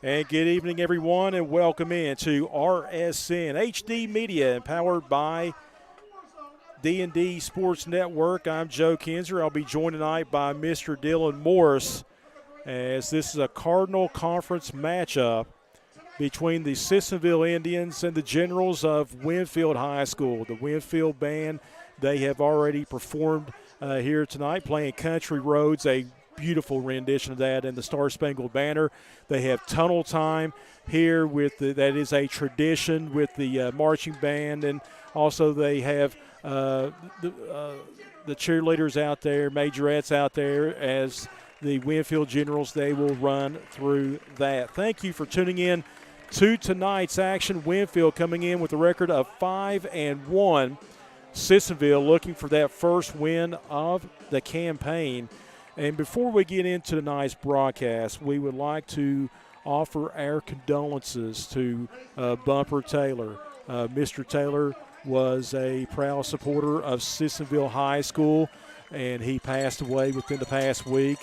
And good evening, everyone, and welcome in to RSN HD Media, powered by D&D Sports Network. I'm Joe Kinzer. I'll be joined tonight by Mr. Dylan Morris, as this is a Cardinal Conference matchup between the Sissonville Indians and the Generals of Winfield High School. The Winfield band, they have already performed here tonight, playing Country Roads, a beautiful rendition of that, and the Star Spangled Banner. They have tunnel time here with that is a tradition with the marching band, and also they have the cheerleaders out there, majorettes out there, as the Winfield Generals, they will run through that. Thank you for tuning in to tonight's action. Winfield coming in with a record of 5-1. Sissonville looking for that first win of the campaign. And before we get into tonight's broadcast, we would like to offer our condolences to Bumper Taylor. Mr. Taylor was a proud supporter of Sissonville High School, and he passed away within the past week.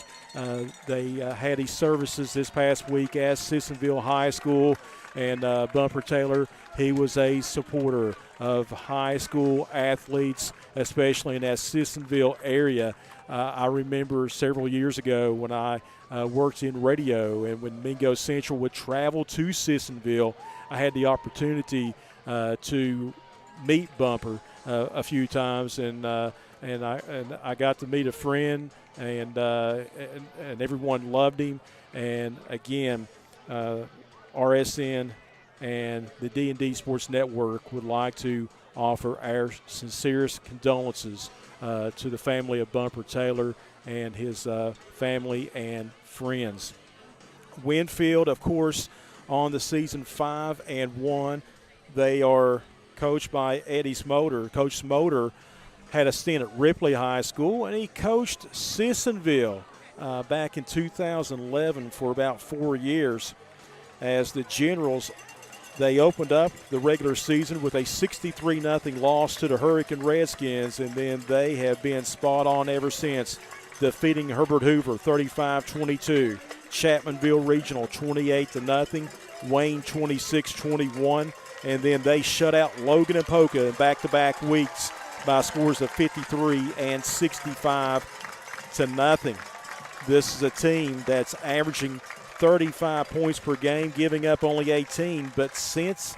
They had his services this past week at Sissonville High School, and Bumper Taylor, he was a supporter of high school athletes, especially in that Sissonville area. I remember several years ago when I worked in radio, and when Mingo Central would travel to Sissonville, I had the opportunity to meet Bumper a few times, and I got to meet a friend, and everyone loved him. And again, RSN and the D&D Sports Network would like to offer our sincerest condolences to the family of Bumper Taylor and his family and friends. Winfield, of course, on the season 5-1. They are coached by Eddie Smoter. Coach Smoter had a stint at Ripley High School, and he coached Sissonville back in 2011 for about 4 years. As the Generals, they opened up the regular season with a 63-0 loss to the Hurricane Redskins, and then they have been spot on ever since, defeating Herbert Hoover 35-22, Chapmanville Regional 28-0, Wayne 26-21, and then they shut out Logan and Polka in back-to-back weeks by scores of 53 and 65-0. This is a team that's averaging 35 points per game, giving up only 18. But since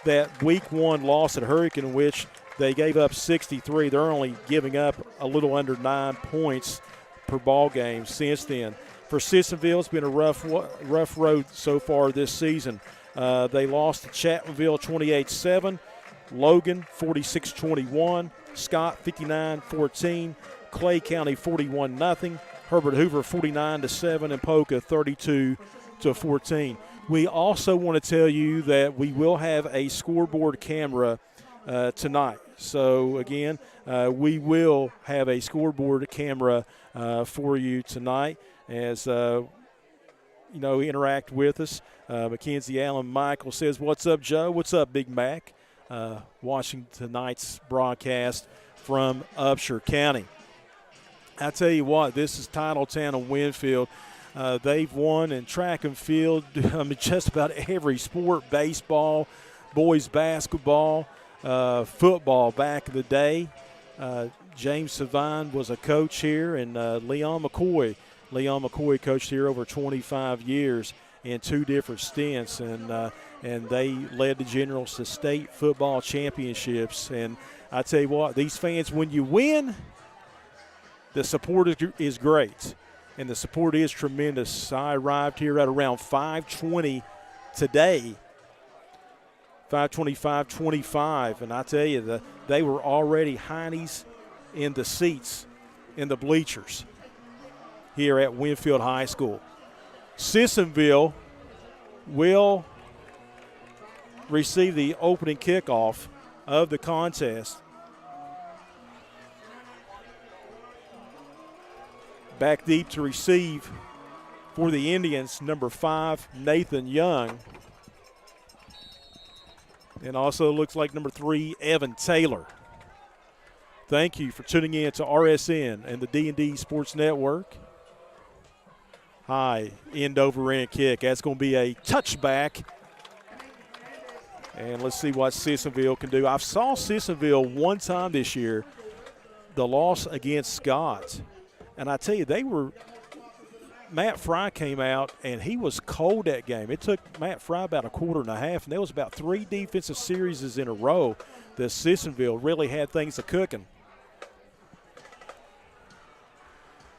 that week 1 loss at Hurricane, in which they gave up 63, they're only giving up a little under 9 points per ball game since then. For Sissonville, it's been a rough road so far this season. They lost to Chapmanville 28-7, Logan 46-21, Scott 59-14, Clay County 41-0, Herbert Hoover 49-7, and Polka 32-14. We also want to tell you that we will have a scoreboard camera tonight. So again, we will have a scoreboard camera for you tonight as interact with us. Mackenzie Allen Michael says, "What's up, Joe? What's up, Big Mac?" Watching tonight's broadcast from Upshur County. I tell you what, this is Titletown of Winfield. They've won in track and field, just about every sport: baseball, boys basketball, football back in the day. James Savine was a coach here, and Leon McCoy coached here over 25 years in 2 different stints, and they led the Generals to state football championships. And I tell you what, these fans, when you win, the support is great, and the support is tremendous. I arrived here at around 5:20 today, 5:25, and I tell you, they were already heinies in the seats, in the bleachers here at Winfield High School. Sissonville will receive the opening kickoff of the contest. Back deep to receive for the Indians, number 5, Nathan Young. And also looks like number 3, Evan Taylor. Thank you for tuning in to RSN and the D&D Sports Network. high end over end kick. That's going to be a touchback. And let's see what Sissonville can do. I saw Sissonville one time this year, the loss against Scott. And I tell you, Matt Fry came out, and he was cold that game. It took Matt Fry about a quarter and a half, and there was about 3 defensive series in a row that Sissonville really had things cooking.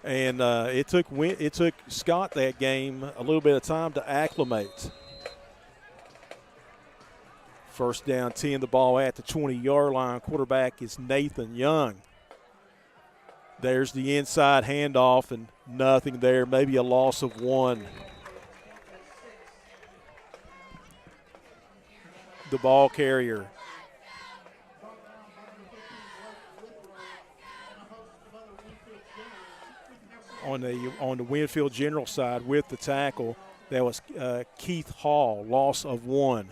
And it took Scott that game a little bit of time to acclimate. First down 10, the ball at the 20-yard line. Quarterback is Nathan Young. There's the inside handoff, and nothing there, maybe a loss of 1. The ball carrier. On the Winfield General side with the tackle, that was Keith Hall, loss of 1.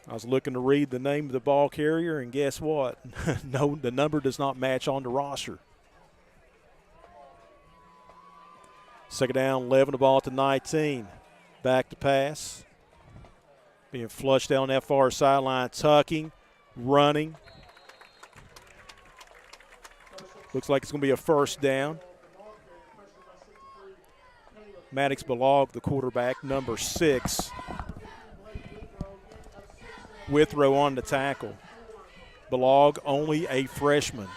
I was looking to read the name of the ball carrier, and guess what? No, the number does not match on the roster. Second down, 11, the ball at the 19. Back to pass. Being flushed down that far sideline, tucking, running. Looks like it's going to be a first down. Maddox Balog, the quarterback, number 6. Withrow on the tackle. Balog, only a freshman.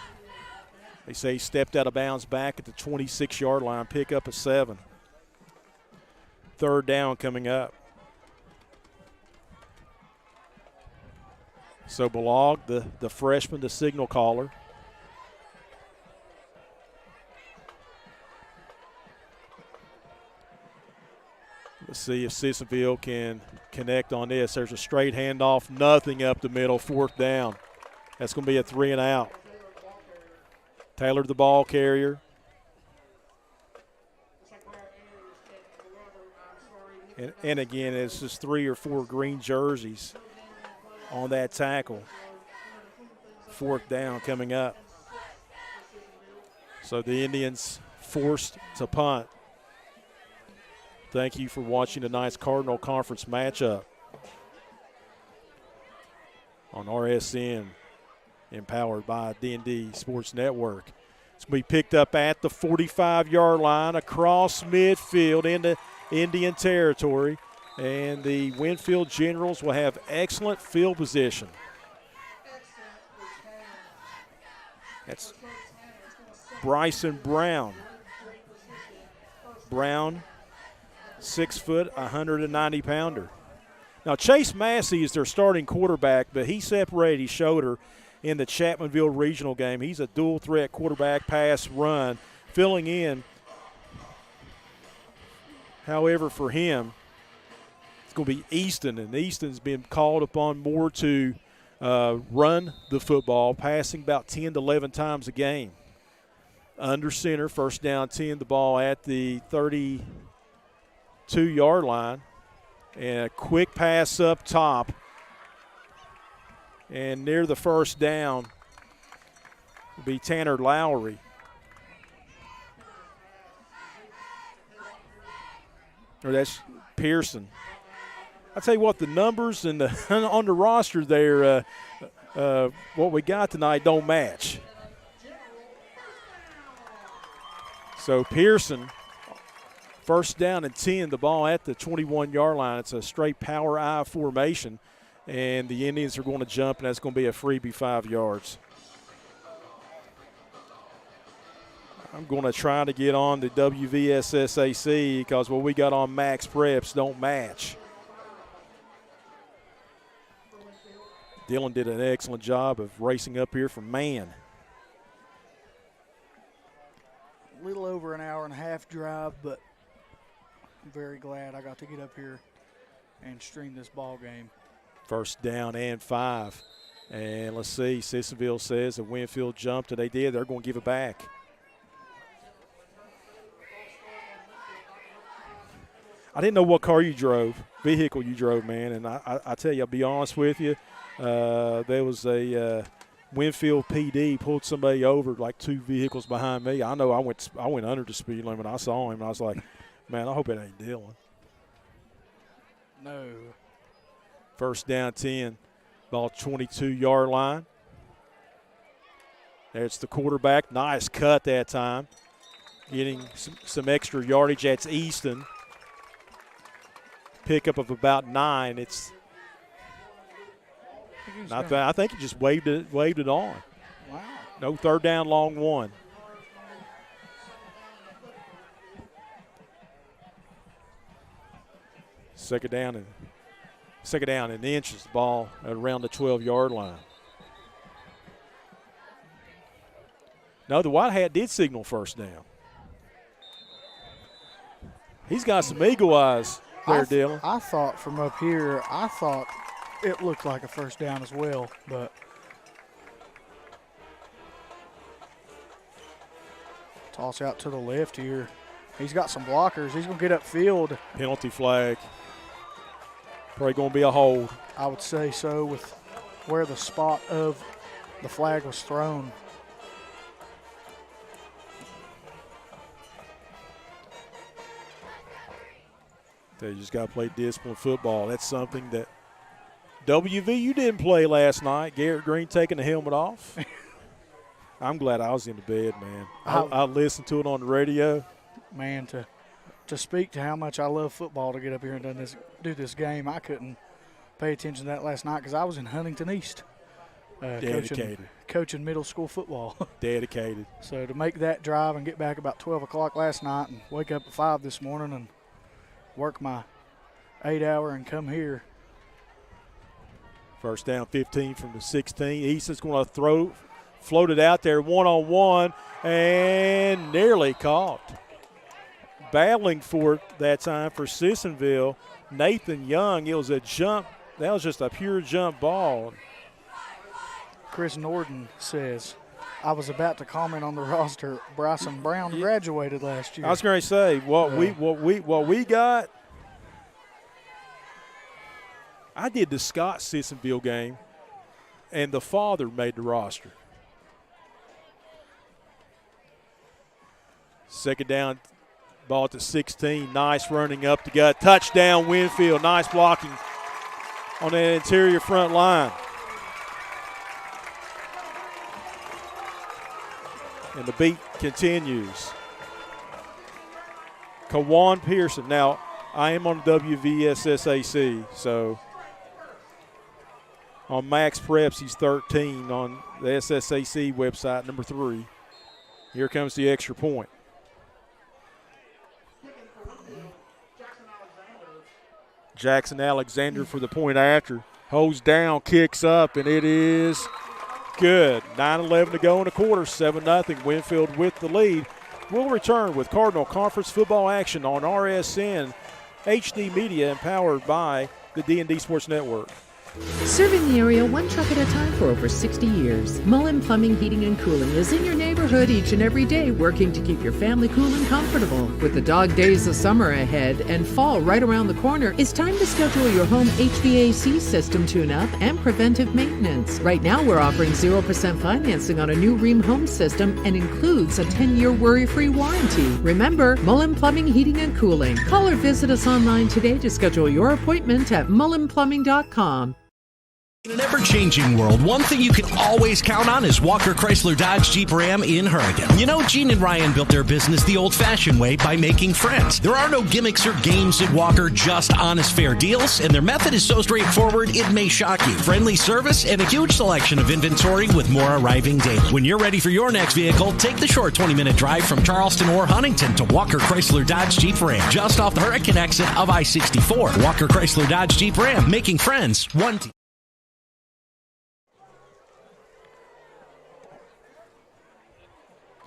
They say he stepped out of bounds back at the 26-yard line, pick up a 7. Third down coming up. So Balog, the freshman, the signal caller. Let's see if Sissonville can connect on this. There's a straight handoff, nothing up the middle, fourth down. That's going to be a 3 and out. Taylor, the ball carrier. And again, it's just 3 or 4 green jerseys on that tackle. Fourth down coming up. So the Indians forced to punt. Thank you for watching tonight's Cardinal Conference matchup on RSN, empowered by D&D Sports Network. It's going to be picked up at the 45-yard line across midfield into Indian territory, and the Winfield Generals will have excellent field position. That's Bryson Brown. Brown, 6 foot, 190-pounder. Now, Chase Massey is their starting quarterback, but he separated his shoulder in the Chapmanville Regional game. He's a dual-threat quarterback, pass, run, filling in. However, for him, it's going to be Easton, and Easton's been called upon more to run the football, passing about 10 to 11 times a game. Under center, first down 10, the ball at the 32-yard line. And a quick pass up top. And near the first down will be Tanner Lowry. Or that's Pearson. I'll tell you what, the numbers and on the roster there, what we got tonight don't match. So Pearson, first down and 10, the ball at the 21-yard line. It's a straight power I formation, and the Indians are going to jump, and that's going to be a freebie 5 yards. I'm going to try to get on the WVSSAC because what we got on Max Preps don't match. Dylan did an excellent job of racing up here from Man. A little over an hour and a half drive, but I'm very glad I got to get up here and stream this ball game. First down and 5. And let's see, Sissonville says that Winfield jumped, and they did. They're going to give it back. I didn't know what car you drove, vehicle you drove, man. And I tell you, I'll be honest with you, there was a Winfield PD pulled somebody over like 2 vehicles behind me. I know I went under the speed limit. I saw him, and I was like, man, I hope it ain't Dylan. No. First down 10, ball 22-yard line. There's the quarterback. Nice cut that time. Getting some extra yardage. That's Easton. Pickup of about 9. It's I think he just waved it on. Wow. No third down, long 1. Second down and inches. Ball around the 12-yard line. No, the White Hat did signal first down. He's got some eagle eyes there, Dylan. I thought from up here, it looked like a first down as well, but toss out to the left here. He's got some blockers. He's going to get upfield. Penalty flag. Probably going to be a hold. I would say so with where the spot of the flag was thrown. You just got to play disciplined football. That's something that WVU didn't play last night. Garrett Green taking the helmet off. I'm glad I was in the bed, man. I listened to it on the radio. Man, to speak to how much I love football, to get up here and do this game, I couldn't pay attention to that last night because I was in Huntington East. Coaching middle school football. Dedicated. So to make that drive and get back about 12 o'clock last night and wake up at 5 this morning and work my 8-hour and come here. First down 15 from the 16. Easton's going to float it out there one-on-one and nearly caught. Battling for it that time for Sissonville. Nathan Young, it was a jump. That was just a pure jump ball. Chris Norden says, I was about to comment on the roster. Bryson Brown graduated last year. I was going to say what we got. I did the Scott Sissonville game, and the father made the roster. Second down, ball to 16. Nice running up the gut. Touchdown, Winfield. Nice blocking on that interior front line. And the beat continues. Kawan Pearson. Now, I am on WVSSAC, so on Max Preps, he's 13 on the SSAC website, number 3. Here comes the extra point. Jackson Alexander for the point after. Holds down, kicks up, and it is good. 9:11 to go in the quarter, 7-0. Winfield with the lead. We'll return with Cardinal Conference football action on RSN HD Media, empowered by the D&D Sports Network. Serving the area one truck at a time for over 60 years, Mullen Plumbing, Heating, and Cooling is in your neighborhood each and every day, working to keep your family cool and comfortable. With the dog days of summer ahead and fall right around the corner, it's time to schedule your home HVAC system tune-up and preventive maintenance. Right now, we're offering 0% financing on a new Rheem home system and includes a 10-year worry-free warranty. Remember, Mullen Plumbing, Heating, and Cooling. Call or visit us online today to schedule your appointment at mullenplumbing.com. In an ever-changing world, one thing you can always count on is Walker Chrysler Dodge Jeep Ram in Hurricane. You know, Gene and Ryan built their business the old-fashioned way by making friends. There are no gimmicks or games at Walker, just honest, fair deals, and their method is so straightforward it may shock you. Friendly service and a huge selection of inventory with more arriving daily. When you're ready for your next vehicle, take the short 20-minute drive from Charleston or Huntington to Walker Chrysler Dodge Jeep Ram, just off the Hurricane exit of I-64. Walker Chrysler Dodge Jeep Ram, making friends one team.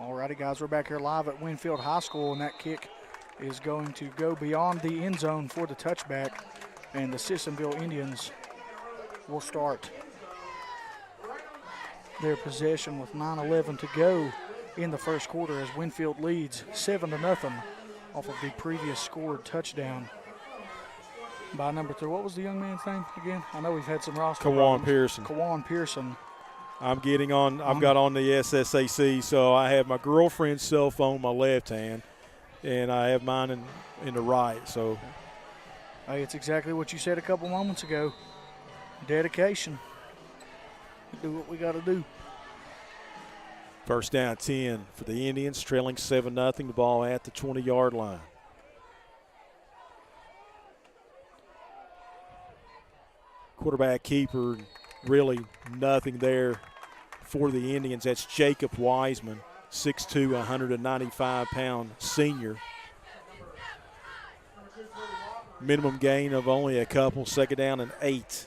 Alrighty, guys, we're back here live at Winfield High School, and that kick is going to go beyond the end zone for the touchback, and the Sissonville Indians will start their possession with 9:11 to go in the first quarter as Winfield leads 7-0 off of the previous scored touchdown by number 3. What was the young man's name again? I know we've had some roster Kawan problems. Pearson. Kawan Pearson I've got on the SSAC, so I have my girlfriend's cell phone in my left hand, and I have mine in the right. So, hey, it's exactly what you said a couple moments ago. Dedication. Do what we got to do. First down 10 for the Indians, trailing 7-0. The ball at the 20-yard line. Quarterback keeper, really nothing there for the Indians. That's Jacob Wiseman, 6'2", 195-pound senior. Minimum gain of only a couple, second down and 8.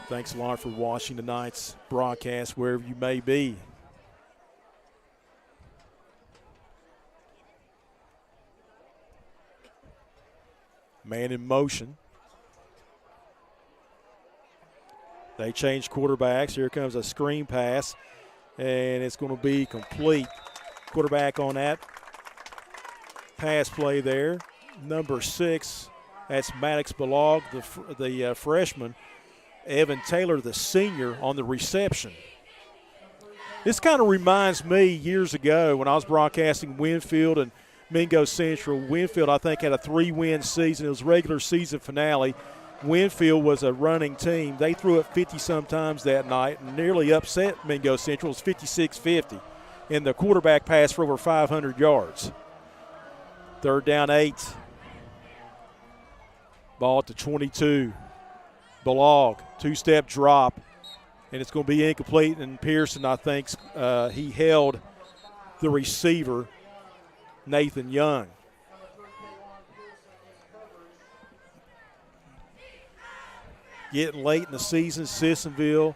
Thanks a lot for watching tonight's broadcast, wherever you may be. Man in motion. They change quarterbacks. Here comes a screen pass, and it's going to be complete. Quarterback on that pass play there, number 6. That's Maddox Balog, the freshman. Evan Taylor, the senior, on the reception. This kind of reminds me years ago when I was broadcasting Winfield and Mingo Central. Winfield, I think, had a 3-win season. It was regular season finale. Winfield was a running team. They threw it 50-some times that night and nearly upset Mingo Central. It was 56-50. And the quarterback passed for over 500 yards. Third down 8. Ball at the 22. Balog, 2-step drop, and it's going to be incomplete. And Pearson, I think, he held the receiver, Nathan Young. Getting late in the season, Sissonville,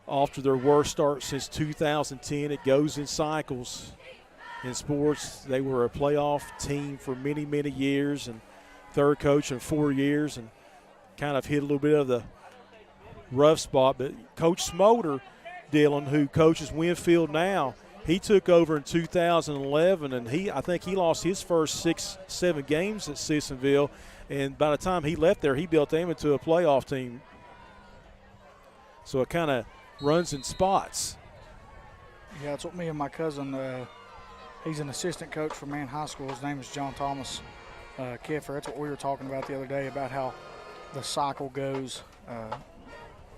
off to their worst start since 2010. It goes in cycles in sports. They were a playoff team for many, many years, and third coach in 4 years, and kind of hit a little bit of the rough spot. But Coach Smolder, Dylan, who coaches Winfield now, he took over in 2011, and I think he lost his first 6-7 games at Sissonville, and by the time he left there, he built them into a playoff team. So it kind of runs in spots. Yeah, it's what me and my cousin, he's an assistant coach for Man High School. His name is John Thomas Keffer. That's what we were talking about the other day, about how the cycle goes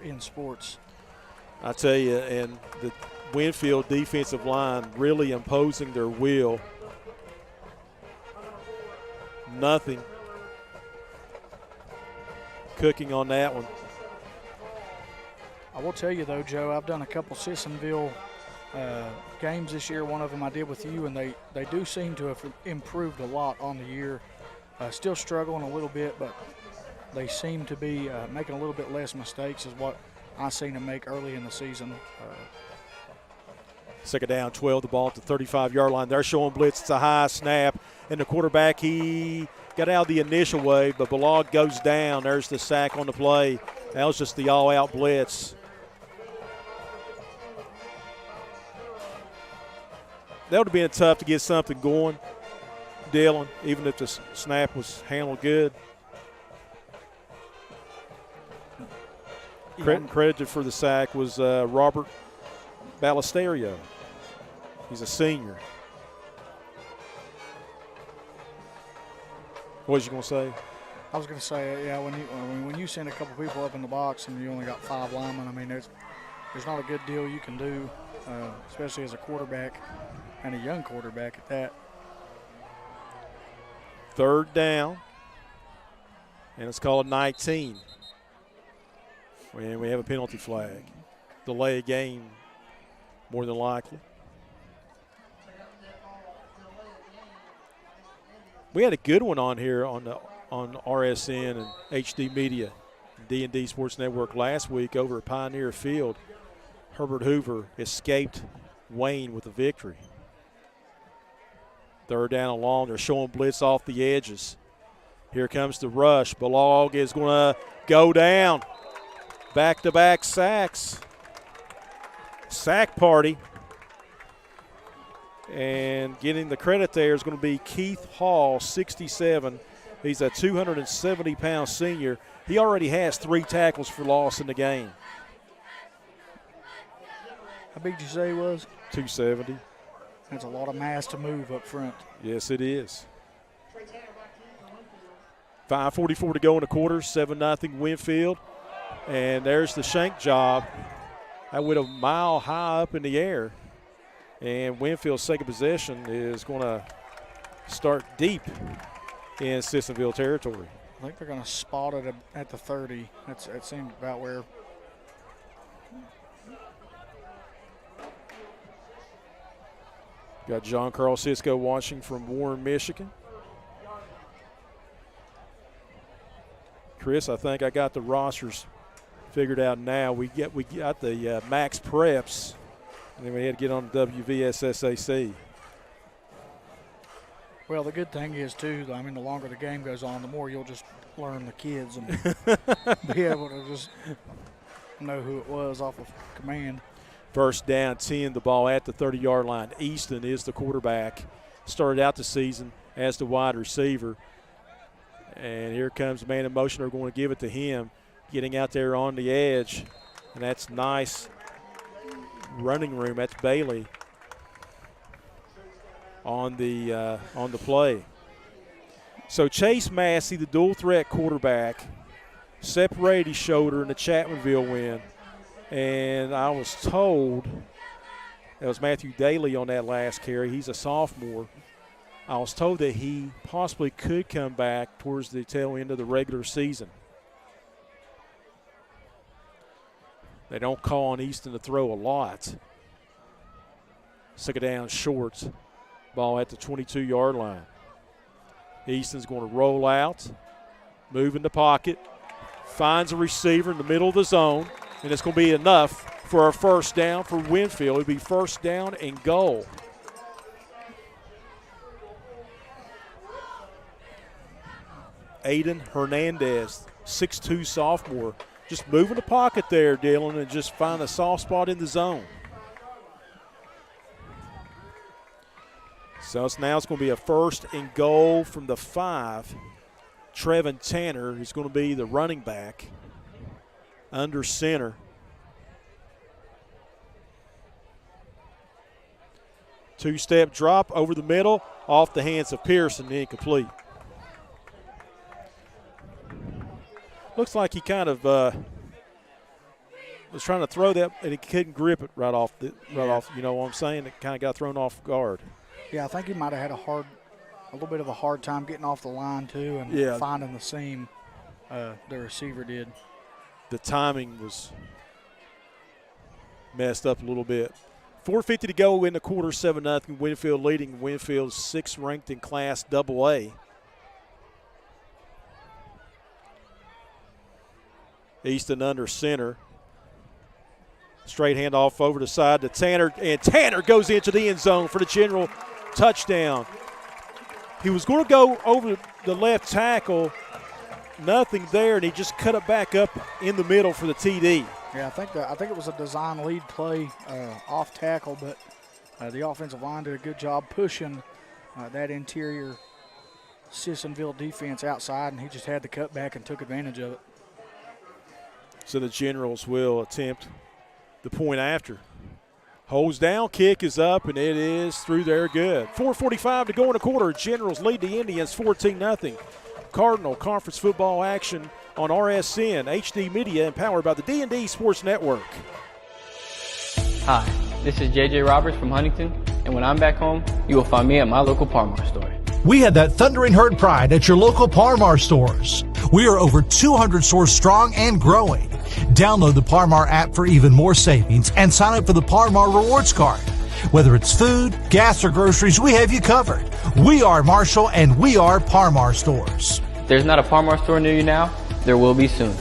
in sports. I tell you, and the Winfield defensive line really imposing their will. Nothing cooking on that one. I will tell you, though, Joe, I've done a couple Sissonville games this year. One of them I did with you, and they do seem to have improved a lot on the year. Still struggling a little bit, but they seem to be making a little bit less mistakes is what I seen them make early in the season. Second down, 12, the ball at the 35-yard line. They're showing blitz. It's a high snap, and the quarterback, he got out the initial wave, but Balog goes down. There's the sack on the play. That was just the all-out blitz. That would have been tough to get something going, Dylan, even if the snap was handled good. Credited for the sack was Robert Ballesterio. He's a senior. What was you going to say? I was going to say, yeah, when you send a couple people up in the box and you only got 5 linemen, I mean, there's not a good deal you can do, especially as a quarterback and a young quarterback at that. Third down, and it's called 19. And we have a penalty flag. Delay a game, more than likely. We had a good one on here on RSN and HD Media, D&D Sports Network last week over at Pioneer Field. Herbert Hoover escaped Wayne with a victory. Third down and long. They're showing blitz off the edges. Here comes the rush. Balog is going to go down. Back-to-back sacks. Sack party. And getting the credit there is going to be Keith Hall, 67, He's a 270-pound senior. He already has 3 tackles for loss in the game. How big did you say he was? 270. That's a lot of mass to move up front. Yes, it is. 5:44 to go in the quarter, 7-0 Winfield. And there's the shank job. That went a mile high up in the air. And Winfield's second possession is going to start deep in Sissonville territory. I think they're going to spot it at the 30. That seemed about where. Got John Carl Cisco watching from Warren, Michigan. Chris, I think I got the rosters figured out now. We got the max preps, and then we had to get on WVSSAC. Well, the good thing is, too, I mean, the longer the game goes on, the more you'll just learn the kids and be able to just know who it was off of command. First down, 10, the ball at the 30-yard line. Easton is the quarterback. Started out the season as the wide receiver. And here comes man in motion. They're going to give it to him, getting out there on the edge. And that's nice running room. That's Bailey on the play. So Chase Massey, the dual threat quarterback, separated his shoulder in the Chapmanville win. And I was told, that was Matthew Daly on that last carry. He's a sophomore. I was told that he possibly could come back towards the tail end of the regular season. They don't call on Easton to throw a lot. Second down short. Ball at the 22-yard line. Easton's going to roll out, move in the pocket, finds a receiver in the middle of the zone, and it's going to be enough for a first down for Winfield. It'll be first down and goal. Aiden Hernandez, 6'2 sophomore, just moving the pocket there, Dylan, and just find a soft spot in the zone. So it's going to be a first and goal from the 5. Trevin Tanner is going to be the running back under center. Two-step drop over the middle, off the hands of Pearson, incomplete. Looks like he kind of was trying to throw that, and he couldn't grip it right off. You know what I'm saying? It kind of got thrown off guard. Yeah, I think he might have had a little bit of a hard time getting off the line too, and finding the seam. The receiver did. The timing was messed up a little bit. 4:50 to go in the quarter, 7-0. Winfield leading. Winfield's 6th ranked in Class AA. Easton under center. Straight handoff over the side to Tanner, and Tanner goes into the end zone for the general touchdown. He was going to go over the left tackle, nothing there, and he just cut it back up in the middle for the TD. Yeah, I think it was a design lead play off tackle, but the offensive line did a good job pushing that interior Sissonville defense outside, and he just had the cut back and took advantage of it. So the Generals will attempt the point after. Holds down, kick is up, and it is through there good. 4:45 to go in the quarter. Generals lead the Indians 14-0. Cardinal Conference football action on RSN, HD Media, and powered by the D&D Sports Network. Hi, this is JJ Roberts from Huntington, and when I'm back home, you will find me at my local Parmar store. We had that thundering herd pride at your local Parmar stores. We are over 200 stores strong and growing. Download the Parmar app for even more savings and sign up for the Parmar Rewards Card. Whether it's food, gas, or groceries, we have you covered. We are Marshall, and we are Parmar stores. If there's not a Parmar store near you now, there will be soon.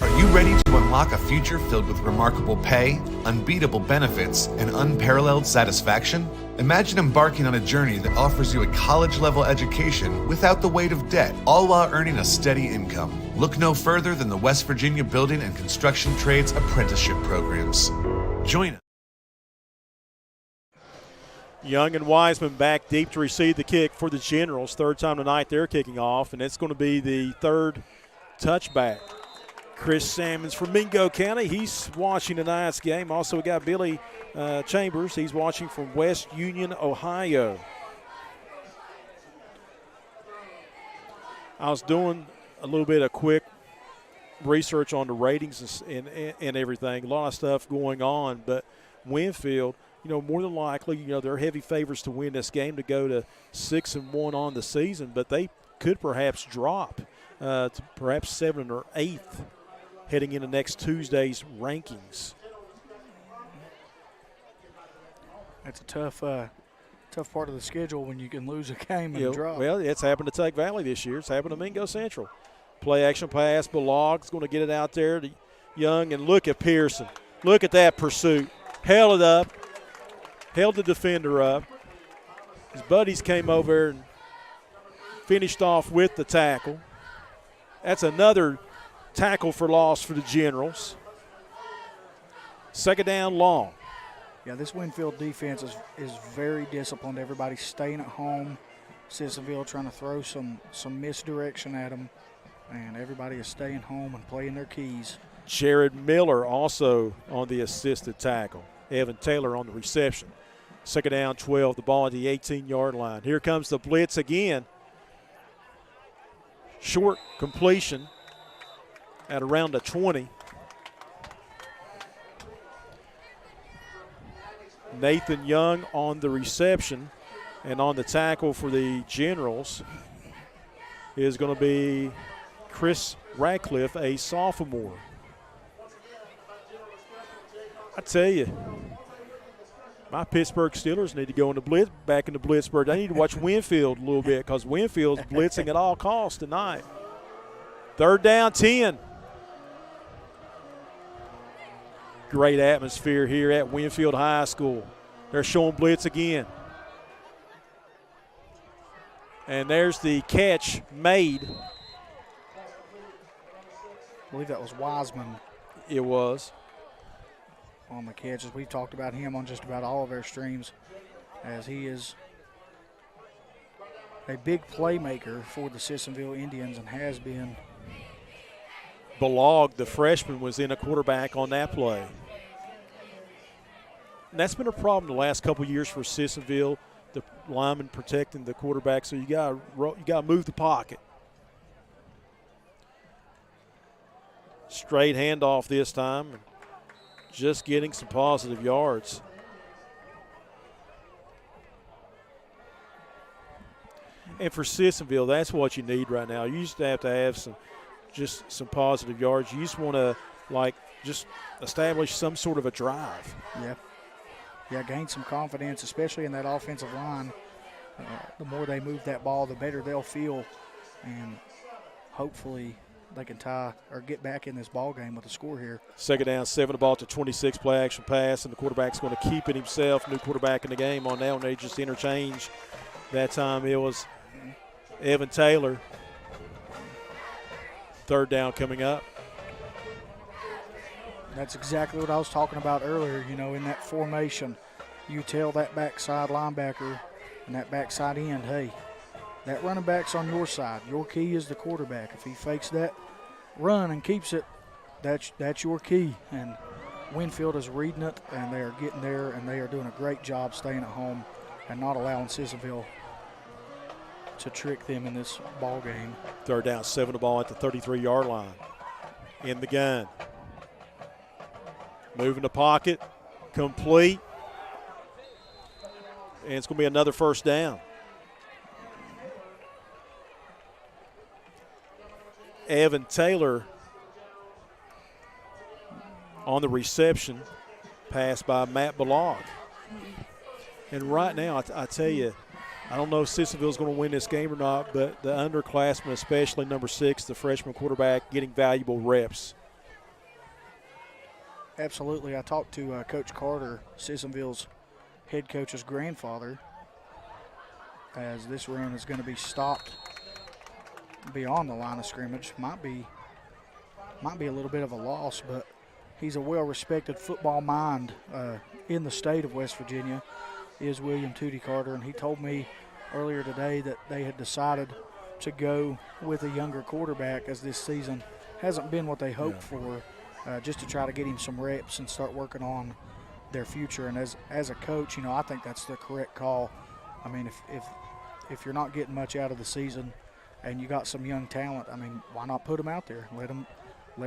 Are you ready to unlock a future filled with remarkable pay, unbeatable benefits, and unparalleled satisfaction? Imagine embarking on a journey that offers you a college-level education without the weight of debt, all while earning a steady income. Look no further than the West Virginia Building and Construction Trades Apprenticeship Programs. Join us. Young and Wiseman back deep to receive the kick for the Generals. Third time tonight they're kicking off, and it's going to be the third touchback. Chris Salmons from Mingo County. He's watching tonight's game. Also, we got Billy Chambers. He's watching from West Union, Ohio. I was doing a little bit of quick research on the ratings and everything. A lot of stuff going on, but Winfield, more than likely, they're heavy favorites to win this game, to go to 6-1 on the season, but they could perhaps drop to perhaps 7th or 8th heading into next Tuesday's rankings. That's a tough part of the schedule when you can lose a game and drop. Well, it's happened to Tug Valley this year. It's happened to Mingo Central. Play action pass. Balog's going to get it out there to Young, and look at Pearson. Look at that pursuit. Held it up. Held the defender up. His buddies came over and finished off with the tackle. That's another tackle for loss for the Generals. Second down, long. Yeah, this Winfield defense is very disciplined. Everybody's staying at home. Sissonville trying to throw some misdirection at them, and everybody is staying home and playing their keys. Jared Miller also on the assisted tackle. Evan Taylor on the reception. Second down, 12, the ball at the 18-yard line. Here comes the blitz again. Short completion at around the 20. Nathan Young on the reception, and on the tackle for the Generals is going to be Chris Radcliffe, a sophomore. I tell you, my Pittsburgh Steelers need to go back into Blitzburg. They need to watch Winfield a little bit, because Winfield's blitzing at all costs tonight. Third down, 10. Great atmosphere here at Winfield High School. They're showing blitz again. And there's the catch made. I believe that was Wiseman. It was. On the catches. We've talked about him on just about all of our streams, as he is a big playmaker for the Sissonville Indians and has been. Balog, the freshman, was in a quarterback on that play. And that's been a problem the last couple of years for Sissonville, the lineman protecting the quarterback, so you got to move the pocket. Straight handoff this time, just getting some positive yards. And for Sissonville, that's what you need right now. You used to have some positive yards. You just want to just establish some sort of a drive. Yeah, gain some confidence, especially in that offensive line. The more they move that ball, the better they'll feel, and hopefully they can tie or get back in this ball game with a score here. Second down, 7, the ball to 26, play action pass, and the quarterback's going to keep it himself. New quarterback in the game on that one. They just interchanged. That time it was Evan Taylor. Third down coming up. That's exactly what I was talking about earlier. In that formation, you tell that backside linebacker and that backside end, hey, that running back's on your side. Your key is the quarterback. If he fakes that run and keeps it, that's your key. And Winfield is reading it, and they are getting there, and they are doing a great job staying at home and not allowing Sissonville to trick them in this ball game. Third down, 7, the ball at the 33-yard line. In the gun. Moving the pocket, complete. And it's going to be another first down. Evan Taylor on the reception, pass by Matt Balog. And right now, I tell you, I don't know if Sissonville's going to win this game or not, but the underclassmen, especially number 6, the freshman quarterback, getting valuable reps. Absolutely. I talked to Coach Carter, Sissonville's head coach's grandfather, as this run is going to be stopped beyond the line of scrimmage. Might be a little bit of a loss, but he's a well-respected football mind in the state of West Virginia, is William Tootie Carter, and he told me earlier today that they had decided to go with a younger quarterback, as this season hasn't been what they hoped for, just to try to get him some reps and start working on their future. And as a coach, you know, I think that's the correct call. I mean, if you're not getting much out of the season and you got some young talent, I mean, why not put them out there? Let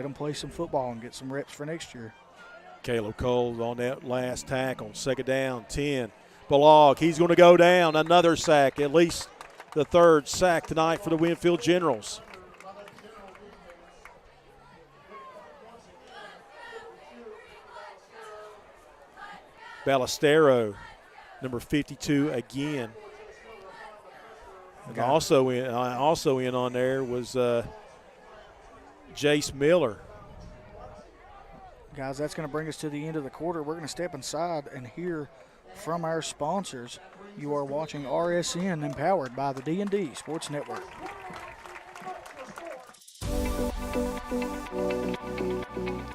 them play some football and get some reps for next year. Caleb Cole on that last tackle, second down, 10. Balog, he's going to go down. Another sack, at least the third sack tonight for the Winfield Generals. Ballestero, number 52 again. And also in on there was Jace Miller. Guys, that's going to bring us to the end of the quarter. We're going to step inside and hear from our sponsors. You are watching RSN, empowered by the D&D Sports Network.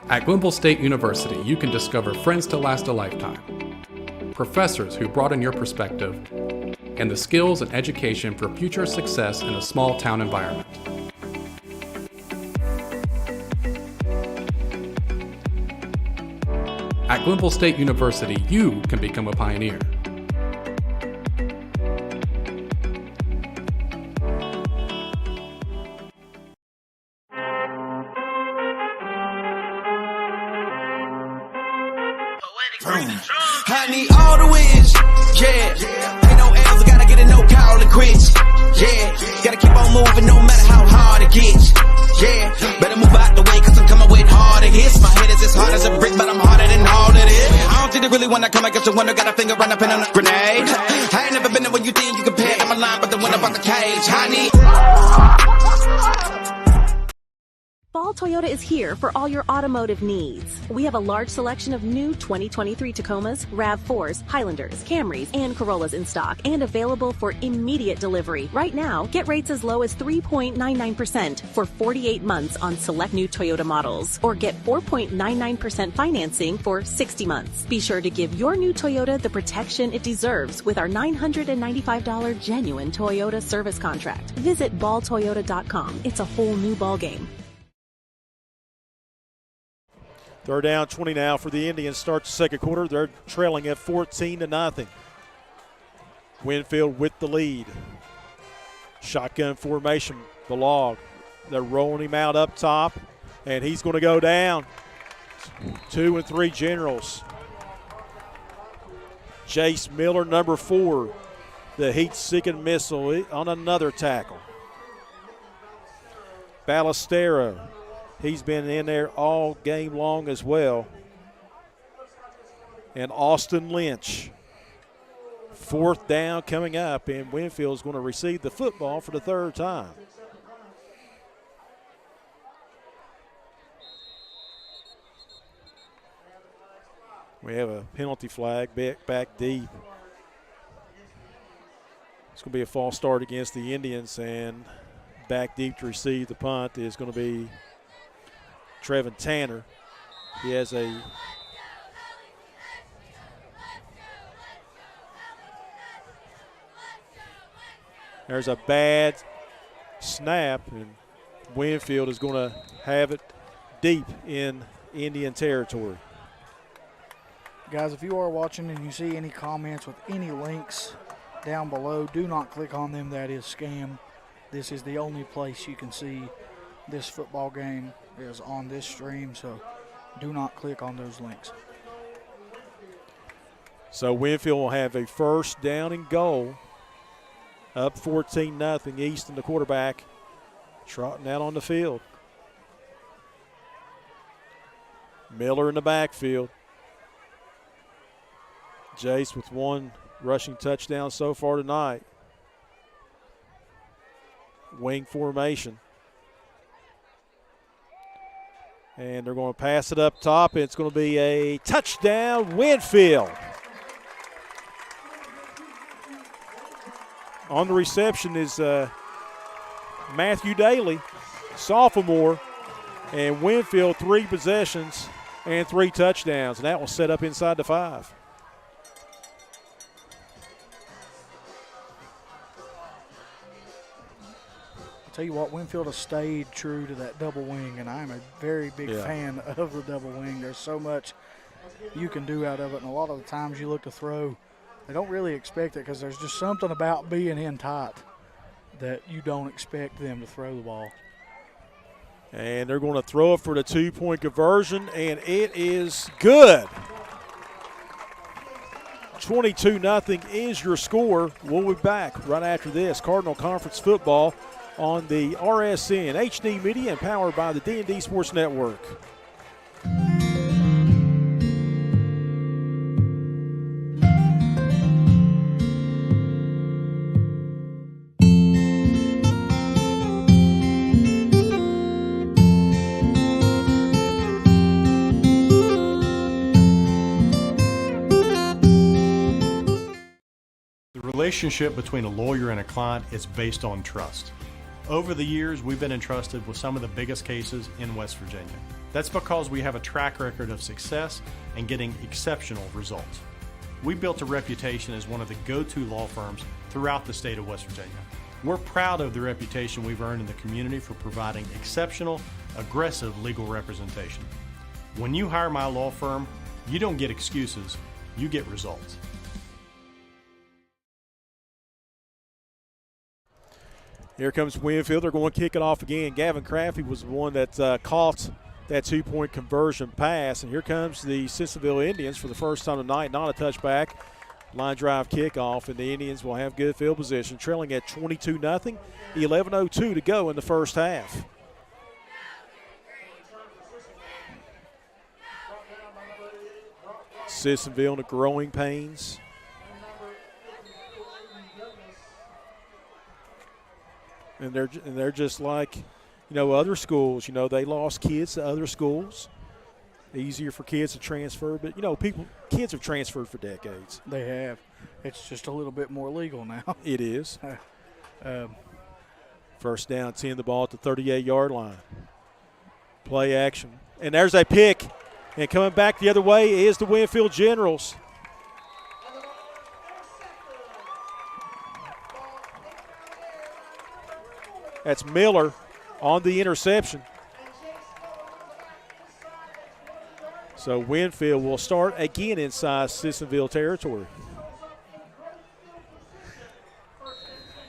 At Winfield State University, you can discover friends to last a lifetime, professors who broaden your perspective, and the skills and education for future success in a small town environment. At Winfield State University, you can become a pioneer. I need all the wins, yeah. Ain't no L's, gotta get it, no call it quits, yeah. Gotta keep on moving no matter how hard it gets, yeah. Better move out the way, cause I'm coming with harder hits. My head is as hard as a brick, but I'm harder than all of it. I don't think they really wanna come against the winner, got a finger run up in a grenade. I ain't never been there when you think you compare. I'm a line, but the winner about the cage. I need. Ball Toyota is here for all your automotive needs. We have a large selection of new 2023 Tacomas, RAV4s, Highlanders, Camrys, and Corollas in stock and available for immediate delivery. Right now, get rates as low as 3.99% for 48 months on select new Toyota models, or get 4.99% financing for 60 months. Be sure to give your new Toyota the protection it deserves with our $995 genuine Toyota service contract. Visit balltoyota.com. It's a whole new ballgame. Third down, 20 now for the Indians. Start the second quarter. They're trailing at 14-0. Winfield with the lead. Shotgun formation. Balog. They're rolling him out up top, and he's going to go down. 2 and 3 Generals. Jace Miller, number 4, the heat-seeking missile on another tackle. Ballestero. He's been in there all game long as well. And Austin Lynch. Fourth down coming up, and Winfield's going to receive the football for the third time. We have a penalty flag back deep. It's going to be a false start against the Indians, and back deep to receive the punt is going to be Trevin Tanner. He has a there's a bad snap, and Winfield is going to have it deep in Indian territory. Guys, if you are watching and you see any comments with any links down below, do not click on them. That is scam. This is the only place you can see this football game is on this stream, so do not click on those links. So Winfield will have a first down and goal, up 14-0. Easton, the quarterback, trotting out on the field. Miller in the backfield. Jace with one rushing touchdown so far tonight. Wing formation. And they're going to pass it up top. It's going to be a touchdown, Winfield. On the reception is Matthew Daly, sophomore, and Winfield 3 possessions and 3 touchdowns, and that will set up inside the 5. tell you what, Winfield has stayed true to that double wing, and I'm a very big fan of the double wing. There's so much you can do out of it, and a lot of the times you look to throw, they don't really expect it because there's just something about being in tight that you don't expect them to throw the ball. And they're going to throw it for the 2-point conversion, and it is good. 22-0 is your score. We'll be back right after this. Cardinal Conference football on the RSN HD Media and powered by the D&D Sports Network. The relationship between a lawyer and a client is based on trust. Over the years, we've been entrusted with some of the biggest cases in West Virginia. That's because we have a track record of success and getting exceptional results. We built a reputation as one of the go-to law firms throughout the state of West Virginia. We're proud of the reputation we've earned in the community for providing exceptional, aggressive legal representation. When you hire my law firm, you don't get excuses, you get results. Here comes Winfield. They're going to kick it off again. Gavin Crafty was the one that caught that 2-point conversion pass. And here comes the Sissonville Indians for the first time tonight. Not a touchback. Line drive kickoff, and the Indians will have good field position, trailing at 22-0. 11:02 to go in the first half. Sissonville in the growing pains. And they're just like, other schools. They lost kids to other schools. Easier for kids to transfer, but kids have transferred for decades. They have. It's just a little bit more legal now. It is. First down, 10, the ball at the 38-yard line. Play action, and there's a pick. And coming back the other way is the Winfield Generals. That's Miller on the interception. So Winfield will start again inside Sissonville territory.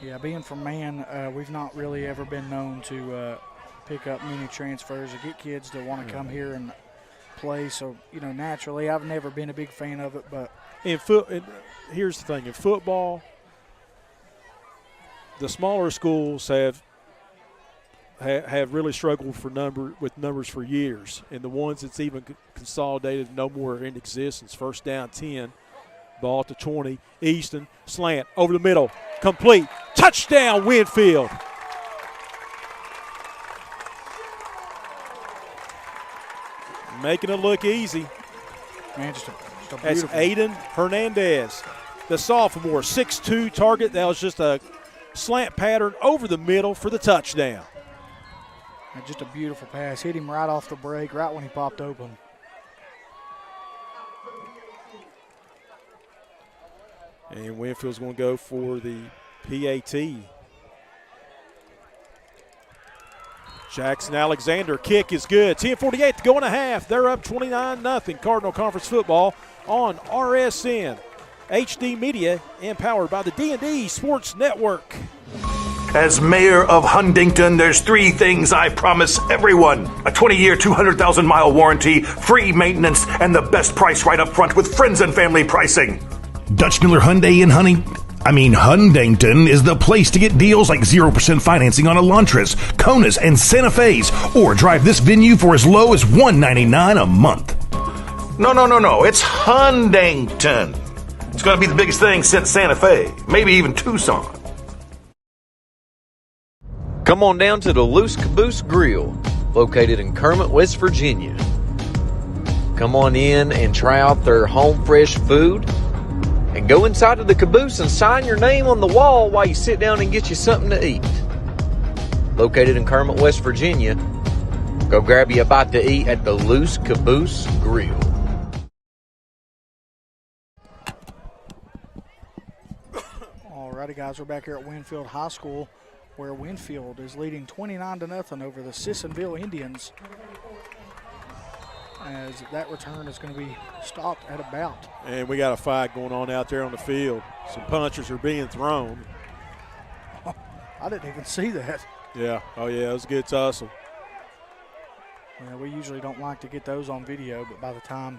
Yeah, being from Man, we've not really ever been known to pick up many transfers or get kids to want to come here and play. So, naturally, I've never been a big fan of it. But here's the thing. In football, the smaller schools have really struggled with numbers for years, and the ones that's even consolidated no more in existence. First down, 10, ball at the 20. Easton slant over the middle, complete, touchdown Winfield. Making it look easy. Man, just a That's Aiden Hernandez, the sophomore, 6'2" target. That was just a slant pattern over the middle for the touchdown. Just a beautiful pass. Hit him right off the break, right when he popped open. And Winfield's going to go for the PAT. Jackson Alexander, kick is good. 10:48 to go in a half. They're up 29-0. Cardinal Conference football on RSN. HD Media and powered by the D&D Sports Network. As mayor of Huntington, there's 3 things I promise everyone. A 20-year, 200,000-mile warranty, free maintenance, and the best price right up front with friends and family pricing. Dutch Miller Hyundai in Huntington is the place to get deals like 0% financing on Elantras, Konas, and Santa Fe's, or drive this venue for as low as $199 a month. No. It's Huntington. It's going to be the biggest thing since Santa Fe, maybe even Tucson. Come on down to the Loose Caboose Grill, located in Kermit, West Virginia. Come on in and try out their home fresh food, and go inside of the caboose and sign your name on the wall while you sit down and get you something to eat. Located in Kermit, West Virginia, go grab you a bite to eat at the Loose Caboose Grill. Alrighty, guys, we're back here at Winfield High School. where Winfield is leading 29-0 over the Sissonville Indians, as that return is going to be stopped at about. And we got a fight going on out there on the field. Some punches are being thrown. I didn't even see that. Yeah. Oh, yeah, it was a good tussle. Yeah, we usually don't like to get those on video, but by the time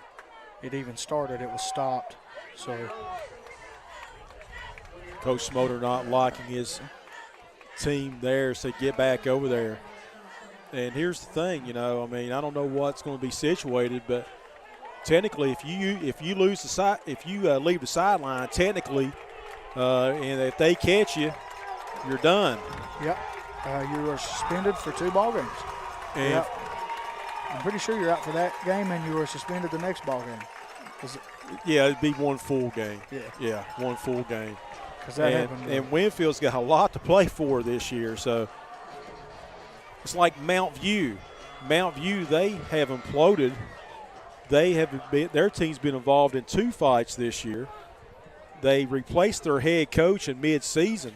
it even started, it was stopped. So Coach Smoter not liking his team there, said get back over there. And here's the thing, I don't know what's going to be situated, but technically, if you lose leave the sideline, technically, and if they catch you, you're done. Yep, you are suspended for 2 ball games. And yep. I'm pretty sure you're out for that game, and you were suspended the next ball game. Yeah, it'd be 1 full game. Yeah, 1 full game. And Winfield's got a lot to play for this year, so it's like Mount View. Mount View, they have imploded. Their team's been involved in 2 fights this year. They replaced their head coach in mid-season.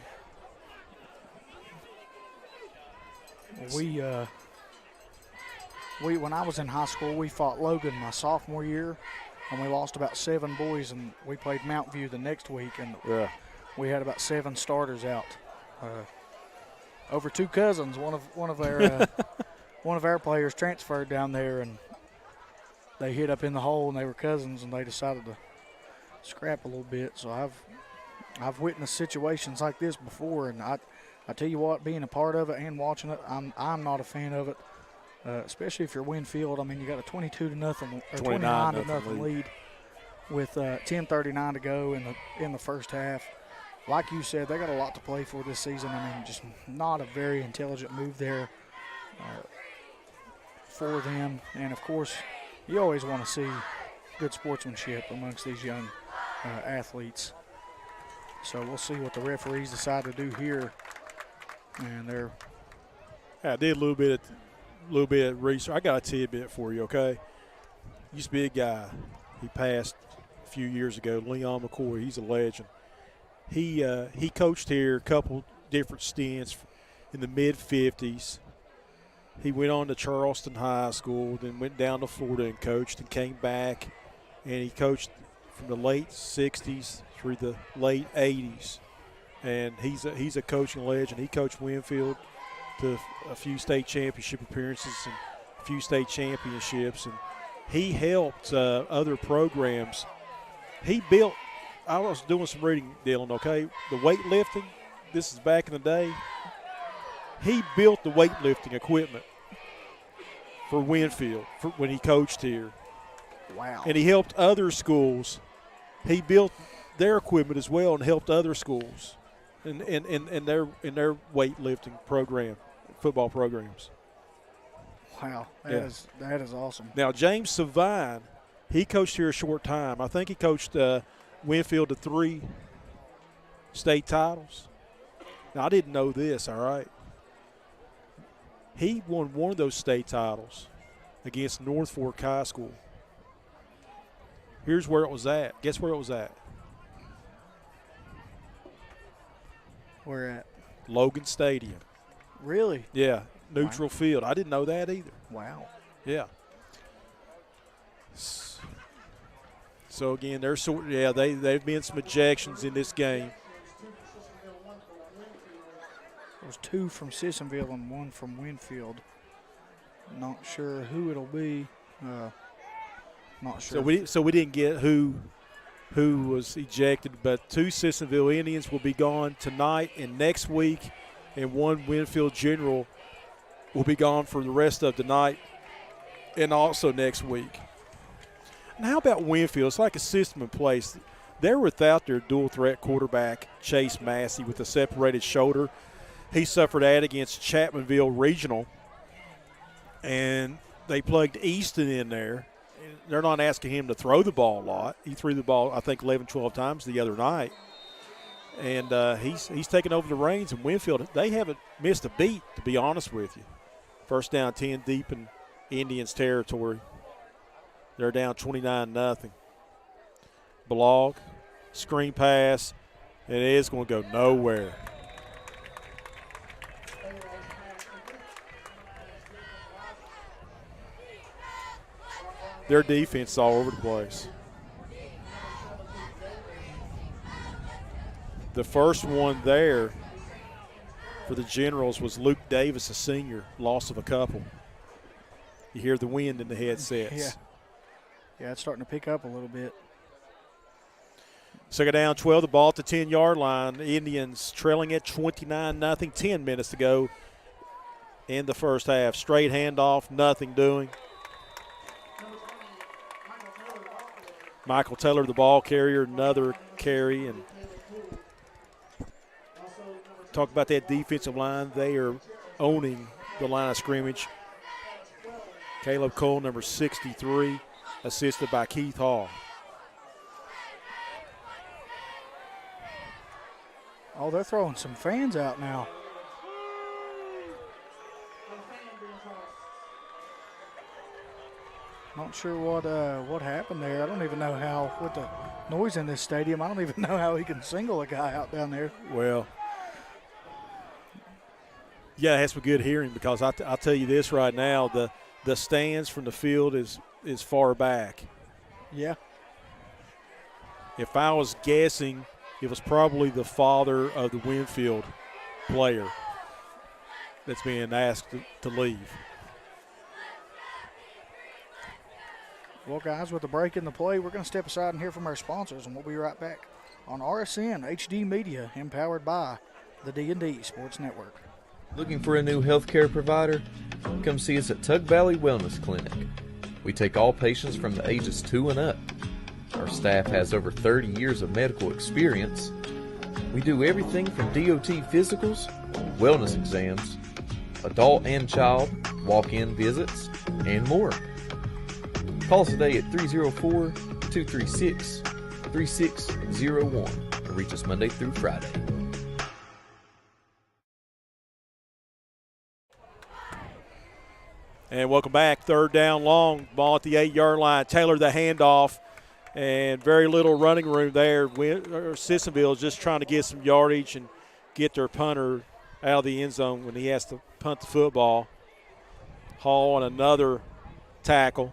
When I was in high school, we fought Logan my sophomore year, and we lost about 7 boys, and we played Mount View the next week, and we had about 7 starters out. Over 2 cousins, one of our players transferred down there, and they hit up in the hole, and they were cousins, and they decided to scrap a little bit. So I've witnessed situations like this before, and I tell you what, being a part of it and watching it, I'm not a fan of it. Especially if you're Winfield. I mean, you got a 22-0 or 29-0 lead with 10:39 to go in the first half. Like you said, they got a lot to play for this season. I mean, just not a very intelligent move there for them. And of course, you always want to see good sportsmanship amongst these young athletes. So we'll see what the referees decide to do here. And I did a little bit of research. I got a tidbit for you, okay? Used to be a guy. He passed a few years ago, Leon McCoy. He's a legend. He coached here a couple different stints in the mid-50s. He went on to Charleston High School, then went down to Florida and coached, and came back, and he coached from the late 60s through the late 80s. And he's a coaching legend. He coached Winfield to a few state championship appearances and a few state championships, and he helped other programs. I was doing some reading, Dylan, okay? The weightlifting, this is back in the day. He built the weightlifting equipment for Winfield when he coached here. Wow. And he helped other schools. He built their equipment as well and helped other schools in their weightlifting program, football programs. Wow, that is awesome. Now, James Savine, he coached here a short time. I think he coached Winfield to 3 state titles. Now, I didn't know this, all right? He won one of those state titles against North Fork High School. Here's where it was at. Guess where it was at? Where at? Logan Stadium. Really? Yeah, neutral field. I didn't know that either. Wow. Yeah. So again, they've been some ejections in this game. There was 2 from Sissonville and 1 from Winfield. Not sure who it'll be. Not sure. So we didn't get who was ejected, but 2 Sissonville Indians will be gone tonight and next week, and 1 Winfield General will be gone for the rest of the night and also next week. And how about Winfield? It's like a system in place. They're without their dual-threat quarterback, Chase Massey, with a separated shoulder. He suffered that against Chapmanville Regional, and they plugged Easton in there. They're not asking him to throw the ball a lot. He threw the ball, I think, 11, 12 times the other night. And he's taken over the reins in Winfield. They haven't missed a beat, to be honest with you. First down 10 deep in Indians territory. They're down 29-0. Blog, screen pass, and it is going to go nowhere. Their defense is all over the place. The first one there for the Generals was Luke Davis, a senior, loss of a couple. You hear the wind in the headsets. Yeah, it's starting to pick up a little bit. Second down, 12, the ball at the 10-yard line. The Indians trailing at 29-0, 10 minutes to go in the first half. Straight handoff, nothing doing. Michael Taylor, the ball carrier, another carry. And talk about that defensive line. They are owning the line of scrimmage. Caleb Cole, number 63, assisted by Keith Hall. Oh, they're throwing some fans out now. Not sure what happened there. I don't even know how, with the noise in this stadium, I don't even know how he can single a guy out down there. Well, yeah, it has some good hearing because I'll tell you this right now, the stands from the field is far back. Yeah. If I was guessing, it was probably the father of the Winfield player that's being asked to leave. Well, guys, with the break in the play, we're going to step aside and hear from our sponsors, and we'll be right back on RSN HD Media, empowered by the D&D Sports Network. Looking for a new healthcare provider? Come see us at Tug Valley Wellness Clinic. We take all patients from the ages 2 and up. Our staff has over 30 years of medical experience. We do everything from DOT physicals, wellness exams, adult and child, walk-in visits, and more. Call us today at 304-236-3601 or reach us Monday through Friday. And welcome back. Third down long, ball at the 8-yard line. Taylor the handoff, and very little running room there. Sissonville is just trying to get some yardage and get their punter out of the end zone when he has to punt the football. Hall on another tackle.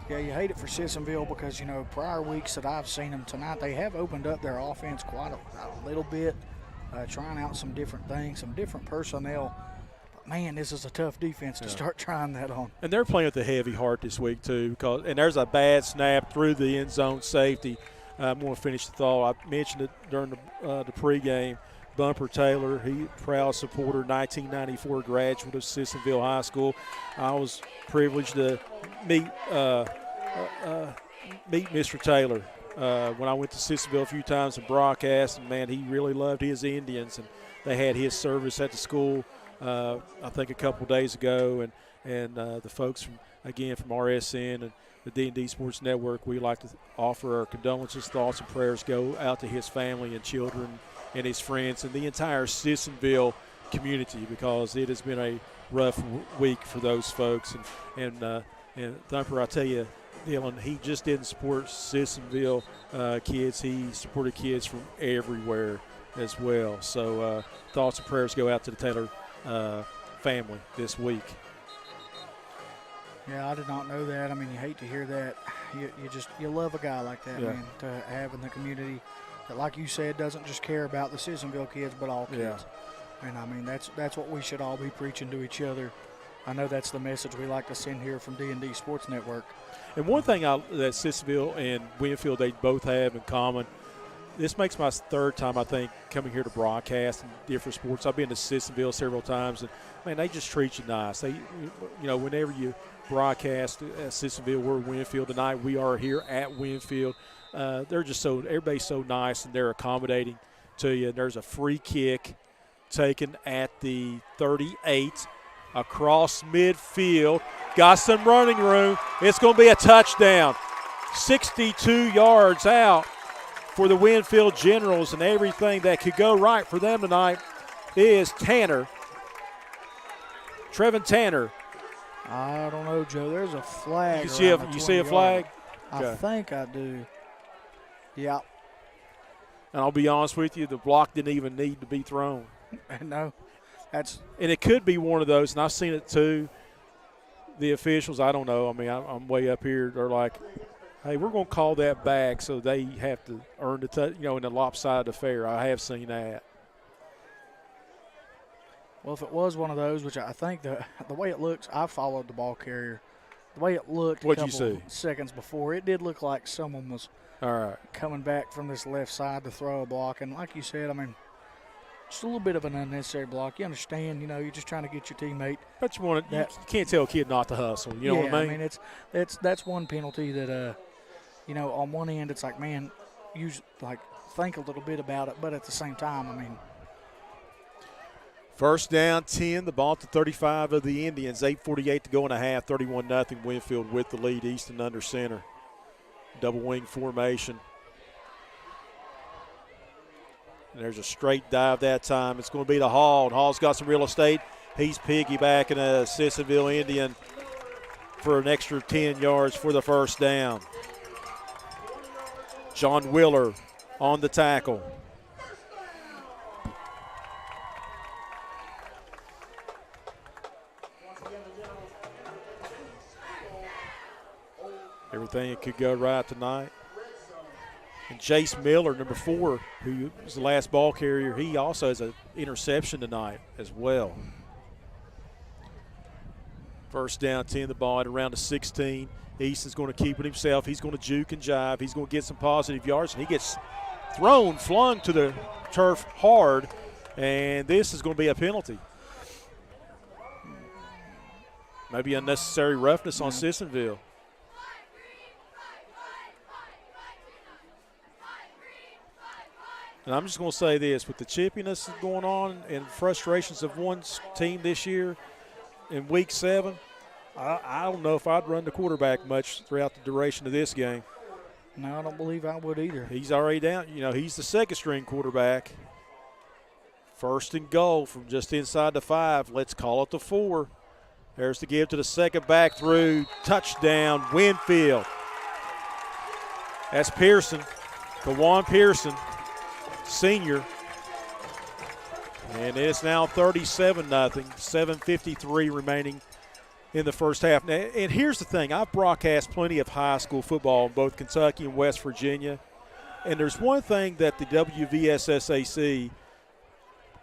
Yeah, you hate it for Sissonville because, prior weeks that I've seen them tonight, they have opened up their offense quite a little bit, trying out some different things, some different personnel. But, man, this is a tough defense to start trying that on. And they're playing with a heavy heart this week, too, and there's a bad snap through the end zone safety. I'm going to finish the thought. I mentioned it during the pregame. Bumper Taylor, he proud supporter, 1994 graduate of Sissonville High School. I was privileged to meet Mr. Taylor when I went to Sissonville a few times and broadcast, and, man, he really loved his Indians, and they had his service at the school, I think, a couple days ago, and the folks, from RSN and the D&D Sports Network, we like to offer our condolences, thoughts, and prayers go out to his family and children and his friends and the entire Sissonville community, because it has been a rough week for those folks. And Thumper, I tell you, Dylan, he just didn't support Sissonville kids. He supported kids from everywhere as well. So thoughts and prayers go out to the Taylor family this week. Yeah, I did not know that. I mean, you hate to hear that. You love a guy like that, man, to have in the community that, like you said, doesn't just care about the Sissonville kids, but all kids. Yeah. And, I mean, that's what we should all be preaching to each other. I know that's the message we like to send here from D&D Sports Network. And one thing that Sissonville and Winfield, they both have in common, this makes my third time, I think, coming here to broadcast in different sports. I've been to Sissonville several times, and, man, they just treat you nice. They, whenever you broadcast at Sissonville, we're Winfield. Tonight we are here at Winfield. They're just everybody's so nice, and they're accommodating to you. And there's a free kick taken at the 38 across midfield. Got some running room. It's going to be a touchdown. 62 yards out for the Winfield Generals, and everything that could go right for them tonight is Tanner. Trevin Tanner. I don't know, Joe. There's a flag. You see a flag? I think I do. Yeah. And I'll be honest with you, the block didn't even need to be thrown. No, and it could be one of those, and I've seen it too. The officials, I don't know. I mean, I'm way up here. They're like, hey, we're going to call that back, so they have to earn the touch, in a lopsided affair. I have seen that. Well, if it was one of those, which I think the way it looks, I followed the ball carrier. The way it looked a couple seconds before, it did look like someone was coming back from this left side to throw a block. And like you said, I mean, just a little bit of an unnecessary block. You understand, you're just trying to get your teammate. But you can't tell a kid not to hustle. You know what I mean? That's one penalty that, on one end it's like, man, think a little bit about it. But at the same time, I mean. First down, 10, the ball at the 35 of the Indians. 8:48 to go in a half, 31-0 Winfield with the lead. Easton under center. Double wing formation. And there's a straight dive that time. It's going to be to Hall. And Hall's got some real estate. He's piggybacking a Sissonville Indian for an extra 10 yards for the first down. John Wheeler on the tackle. Everything could go right tonight. And Jace Miller, number 4, who was the last ball carrier, he also has an interception tonight as well. First down, 10, the ball at around the 16. Easton's going to keep it himself. He's going to juke and jive. He's going to get some positive yards, and he gets flung to the turf hard, and this is going to be a penalty. Maybe unnecessary roughness on Sissonville. And I'm just going to say this, with the chippiness going on and frustrations of one team this year in Week 7, I don't know if I'd run the quarterback much throughout the duration of this game. No, I don't believe I would either. He's already down. He's the second-string quarterback. First and goal from just inside the 5. Let's call it the 4. There's the give to the second back through. Touchdown, Winfield. That's Pearson, Kawan Pearson, senior. And it's now 37-0, 7:53 remaining in the first half. Now, and here's the thing. I've broadcast plenty of high school football in both Kentucky and West Virginia. And there's one thing that the WVSSAC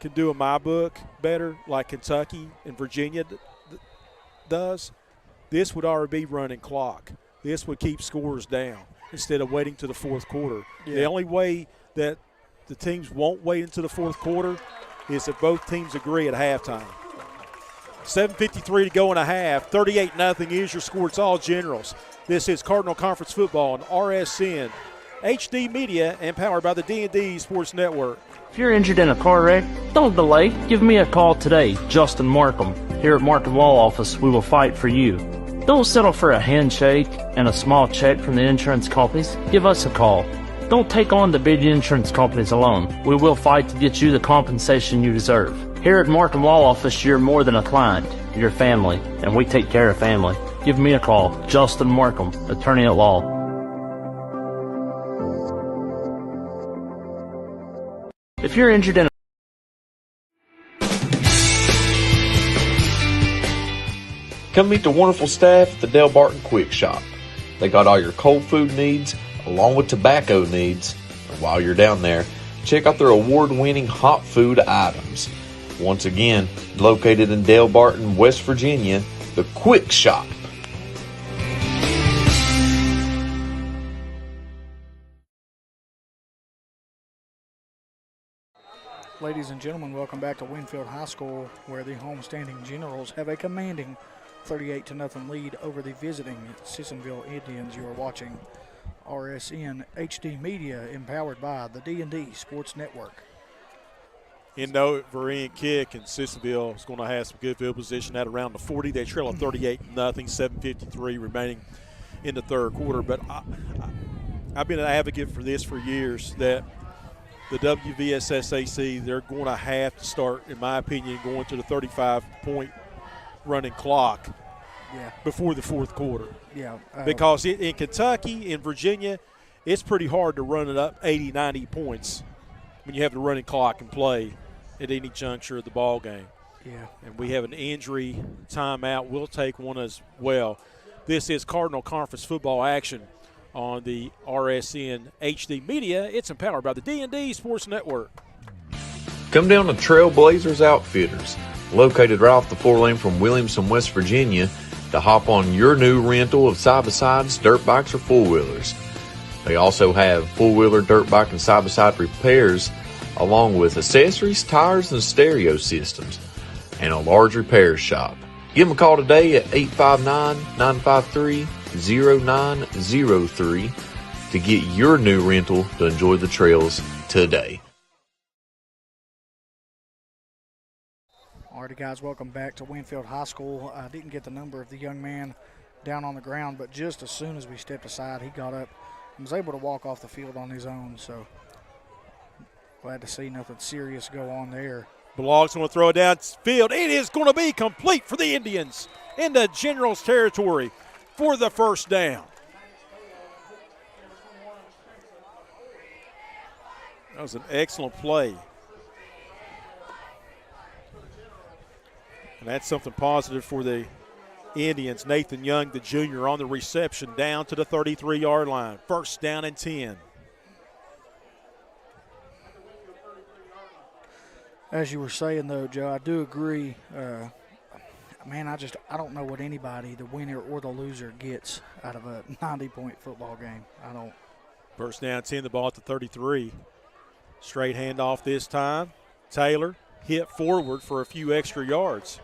can do in my book better, like Kentucky and Virginia does. This would already be running clock. This would keep scores down instead of waiting to the fourth quarter. Yeah. The only way that the teams won't wait into the fourth quarter is if both teams agree at halftime. 7:53 to go in a half. 38-0 is your score. It's all Generals. This is Cardinal Conference Football on RSN, HD Media, and powered by the D&D Sports Network. If you're injured in a car wreck, don't delay. Give me a call today, Justin Markham. Here at Markham Law Office, we will fight for you. Don't settle for a handshake and a small check from the insurance companies. Give us a call. Don't take on the big insurance companies alone. We will fight to get you the compensation you deserve. Here at Markham Law Office, you're more than a client. You're family, and we take care of family. Give me a call, Justin Markham, attorney at law. If you're injured in Come meet the wonderful staff at the Del Barton Quick Shop. They got all your cold food needs, along with tobacco needs. And while you're down there, check out their award-winning hot food items. Once again, located in Del Barton, West Virginia, the Quick Shop. Ladies and gentlemen, welcome back to Winfield High School, where the homestanding Generals have a commanding 38-0 lead over the visiting Sissonville Indians. You are watching RSN HD Media, empowered by the D&D Sports Network. Vereen kick, and Sissonville is going to have some good field position at around the 40. They trail at 38-0, 7:53 remaining in the third quarter. But I've been an advocate for this for years, that the WVSSAC, they're going to have to start, in my opinion, going to the 35-point running clock before the fourth quarter. Yeah. Because in Kentucky, in Virginia, it's pretty hard to run it up 80, 90 points when you have the running clock in play at any juncture of the ball game. Yeah. And we have an injury timeout. We'll take one as well. This is Cardinal Conference football action on the RSN HD Media. It's empowered by the D&D Sports Network. Come down to Trailblazers Outfitters, located right off the 4-lane from Williamson, West Virginia, to hop on your new rental of side-by-sides, dirt bikes, or four-wheelers. They also have four-wheeler, dirt bike, and side-by-side repairs, along with accessories, tires, and stereo systems, and a large repair shop. Give them a call today at 859-953-0903 to get your new rental to enjoy the trails today. All righty, guys, welcome back to Winfield High School. I didn't get the number of the young man down on the ground, but just as soon as we stepped aside, he got up and was able to walk off the field on his own. So glad to see nothing serious go on there. Belog's going to throw it downfield. It is going to be complete for the Indians into General's territory for the first down. That was an excellent play. And that's something positive for the Indians. Nathan Young, the junior, on the reception down to the 33-yard line. First down and 10. As you were saying, though, Joe, I do agree. Man, I don't know what anybody, the winner or the loser, gets out of a 90-point football game. I don't. First down, 10, the ball at the 33. Straight handoff this time. Taylor hit forward for a few extra yards.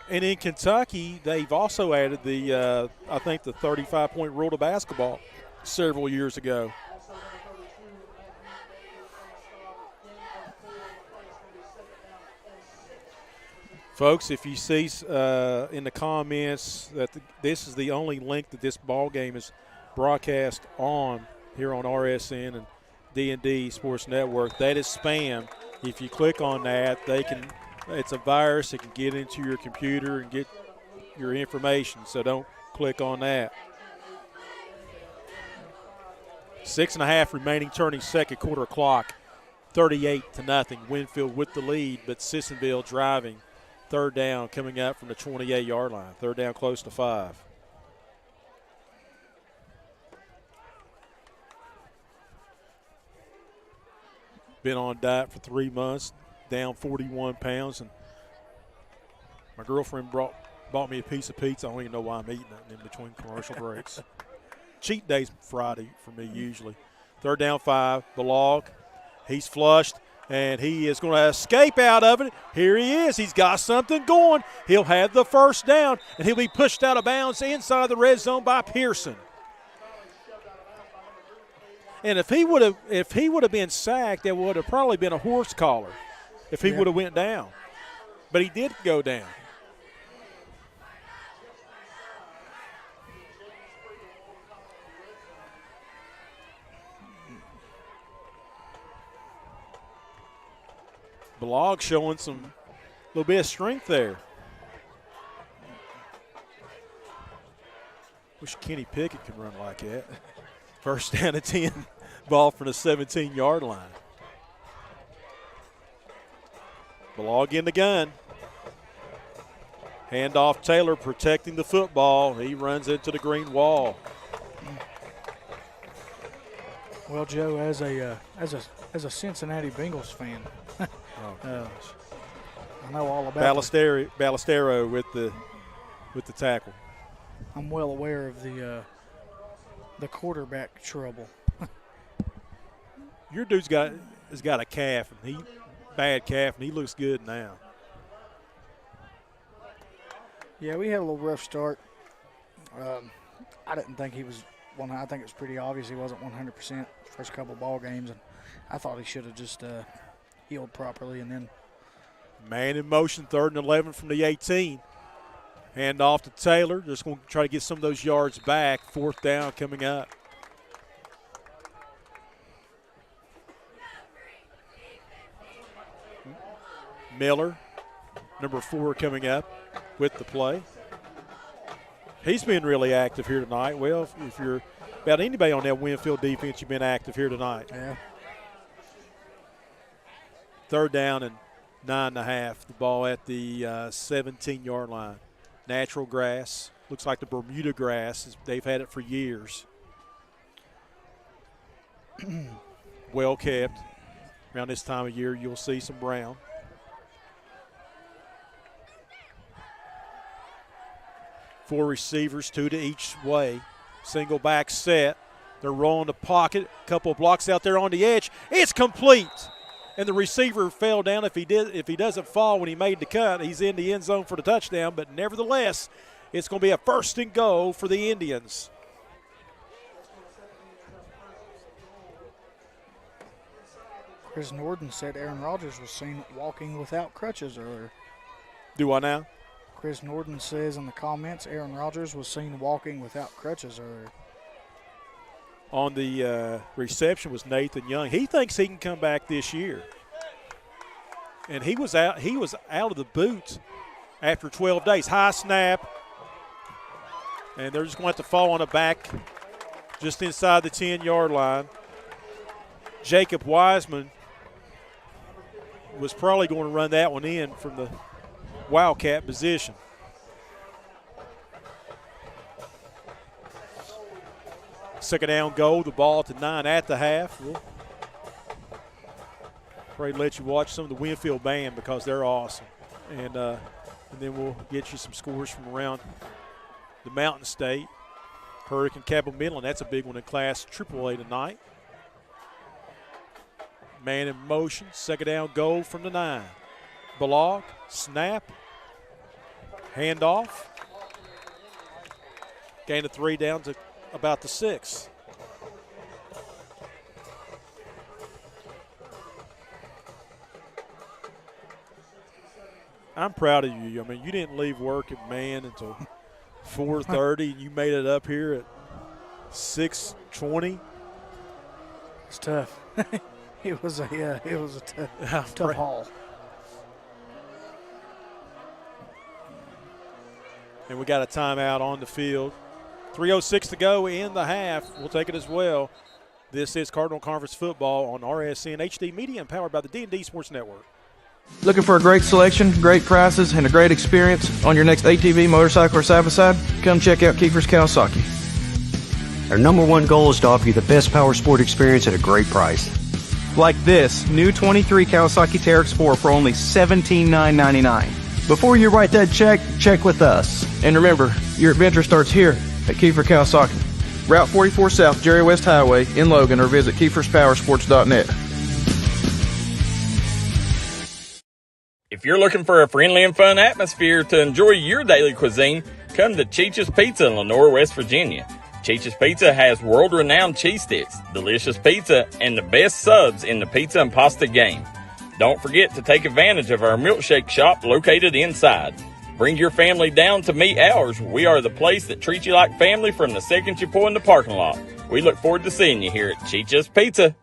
And in Kentucky, they've also added the, I think, the 35-point rule to basketball several years ago. Folks, if you see in the comments that this is the only link that this ball game is broadcast on here on RSN and D&D Sports Network, that is spam. If you click on that, it's a virus. It can get into your computer and get your information, so don't click on that. 6.5 remaining, turning second quarter clock. 38-0. Winfield with the lead, but Sissonville driving. Third down coming up from the 28-yard line. Third down close to 5. Been on diet for 3 months, down 41 pounds, and my girlfriend bought me a piece of pizza. I don't even know why I'm eating it in between commercial breaks. Cheat day's Friday for me usually. Third down 5, Belog. He's flushed, and he is going to escape out of it. Here he is. He's got something going. He'll have the first down, and he'll be pushed out of bounds inside the red zone by Pearson. And if he would have been sacked, there would have probably been a horse collar if he would have went down. But he did go down. Belog showing some little bit of strength there. Wish Kenny Pickett could run like that. First down and 10, ball from the 17-yard line. Belog in the gun. Handoff Taylor protecting the football. He runs into the green wall. Well, Joe, as a Cincinnati Bengals fan, I know all about Ballestero with the tackle. I'm well aware of the quarterback trouble. Your dude's has got a calf, and bad calf, and he looks good now. Yeah, we had a little rough start. I didn't think he was one. I think it was pretty obvious he wasn't 100% first couple ball games, and I thought he should have just healed properly. And then man in motion, 3rd and 11 from the 18. Hand off to Taylor. Just going to try to get some of those yards back. 4th down coming up. Miller, number 4, coming up with the play. He's been really active here tonight. Well, if you're about anybody on that Winfield defense, you've been active here tonight. Yeah. Third down and 9.5. The ball at the 17-yard line. Natural grass. Looks like the Bermuda grass. They've had it for years. Well kept. Around this time of year, you'll see some brown. Four receivers, two to each way. Single back set. They're rolling the pocket. A couple of blocks out there on the edge. It's complete. And the receiver fell down. If he doesn't fall when he made the cut, he's in the end zone for the touchdown. But nevertheless, it's going to be a 1st and goal for the Indians. Chris Norden said Aaron Rodgers was seen walking without crutches earlier. Do I now? Chris Norden says in the comments Aaron Rodgers was seen walking without crutches earlier. On the reception was Nathan Young. He thinks he can come back this year. And he was out of the boot after 12 days. High snap. And they're just going to have to fall on the back just inside the 10-yard line. Jacob Wiseman was probably going to run that one in from the Wildcat position. Second down goal, the ball to 9 at the half. We'll probably let you watch some of the Winfield band because they're awesome. And then we'll get you some scores from around the Mountain State. Hurricane Cabell Midland, that's a big one in Class AAA tonight. Man in motion, second down goal from the 9. Balog, snap, handoff. Gain of 3 down to about the 6. I'm proud of you. I mean, you didn't leave work at Man until 4:30, and you made it up here at 6:20. It's tough. It was a tough haul. And we got a timeout on the field. 3:06 to go in the half. We'll take it as well. This is Cardinal Conference football on RSN HD Media and powered by the D&D Sports Network. Looking for a great selection, great prices, and a great experience on your next ATV, motorcycle, or side-by-side? Come check out Kiefer's Kawasaki. Our #1 goal is to offer you the best power sport experience at a great price. Like this new 23 Kawasaki Teryx 4 for only $17,999. Before you write that check with us. And remember, your adventure starts here at Kiefer Kawasaki. Route 44 South, Jerry West Highway in Logan, or visit KiefersPowersports.net. If you're looking for a friendly and fun atmosphere to enjoy your daily cuisine, come to Cheech's Pizza in Lenore, West Virginia. Cheech's Pizza has world-renowned cheese sticks, delicious pizza, and the best subs in the pizza and pasta game. Don't forget to take advantage of our milkshake shop located inside. Bring your family down to meet ours. We are the place that treats you like family from the second you pull in the parking lot. We look forward to seeing you here at Cheech's Pizza.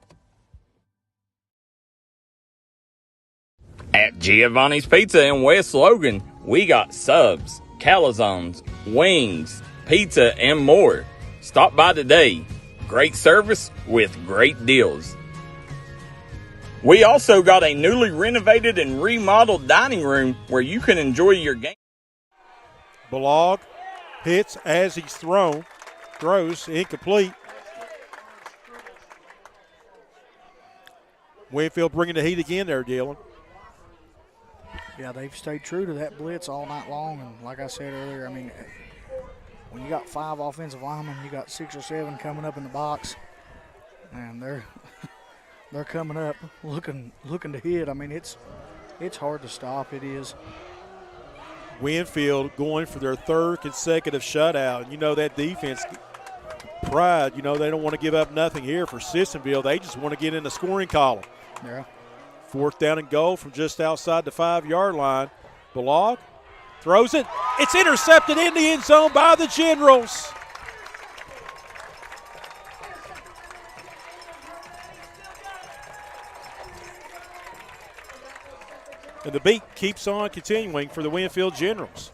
At Giovanni's Pizza in West Logan, we got subs, calzones, wings, pizza, and more. Stop by today. Great service with great deals. We also got a newly renovated and remodeled dining room where you can enjoy your game. Balog hits as he's throws, incomplete. Winfield bringing the heat again there, Dylan. Yeah, they've stayed true to that blitz all night long, and like I said earlier, I mean, when you got 5 offensive linemen, you got 6 or 7 coming up in the box, and they're coming up looking to hit. I mean, it's hard to stop. It is. Winfield going for their 3rd consecutive shutout. You know that defense, pride, you know they don't want to give up nothing here for Sissonville. They just want to get in the scoring column. Yeah. 4th down and goal from just outside the 5-yard line. Balog throws it. It's intercepted in the end zone by the Generals. And the beat keeps on continuing for the Winfield Generals.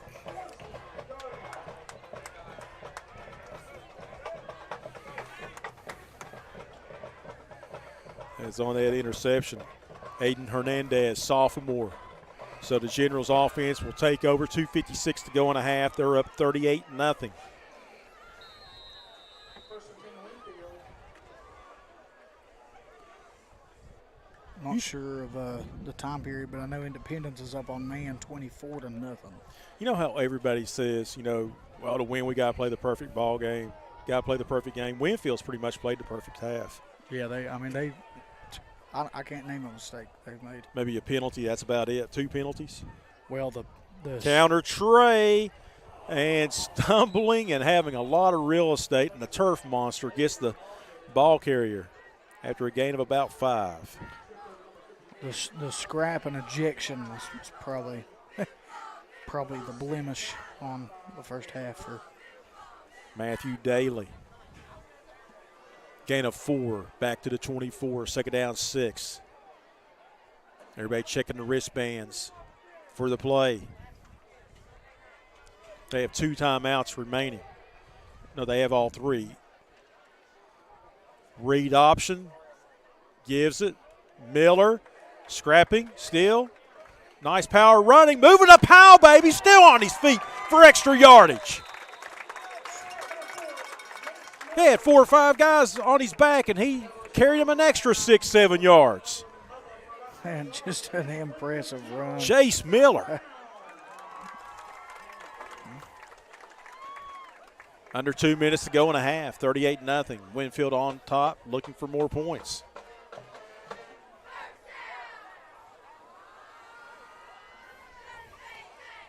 As on that interception, Aiden Hernandez, sophomore. So the Generals offense will take over. 2:56 to go in a half. They're up 38-0. Not sure of the time period, but I know Independence is up on man 24-0. You know how everybody says, well, to win we got to play the perfect ball game, got to play the perfect game. Winfield's pretty much played the perfect half. Yeah, I can't name a mistake they've made. Maybe a penalty, that's about it. 2 penalties. Well, the counter Trey, and stumbling and having a lot of real estate, and the turf monster gets the ball carrier after a gain of about 5. The scrap and ejection was probably the blemish on the first half for Matthew Daly. Gain of 4, back to the 24, second down 6. Everybody checking the wristbands for the play. They have 2 timeouts remaining. No, they have all 3. Read option, gives it. Miller, scrapping, still. Nice power running, moving up Powell, baby, still on his feet for extra yardage. He had 4 or 5 guys on his back, and he carried him an extra 6-7 yards. Man, just an impressive run. Chase Miller. Under 2 minutes to go in a half, 38-0. Winfield on top, looking for more points.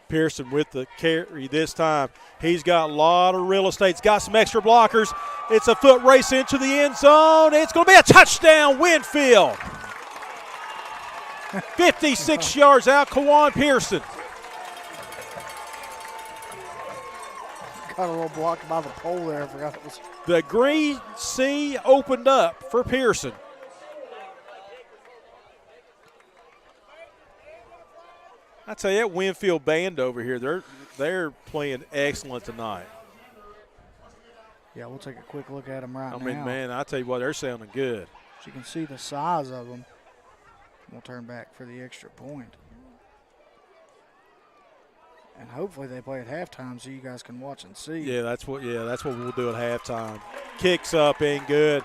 Pearson with the carry this time. He's got a lot of real estate. He's got some extra blockers. It's a foot race into the end zone. It's going to be a touchdown, Winfield. 56 yards out, Kawan Pearson. Got a little blocked by the pole there. I forgot it was. The green sea opened up for Pearson. I tell you, that Winfield band over here, they're playing excellent tonight. Yeah, we'll take a quick look at them right now. I mean, man, I tell you what, they're sounding good. So you can see the size of them. We'll turn back for the extra point. And hopefully they play at halftime so you guys can watch and see. Yeah, that's what we'll do at halftime. Kicks up and good.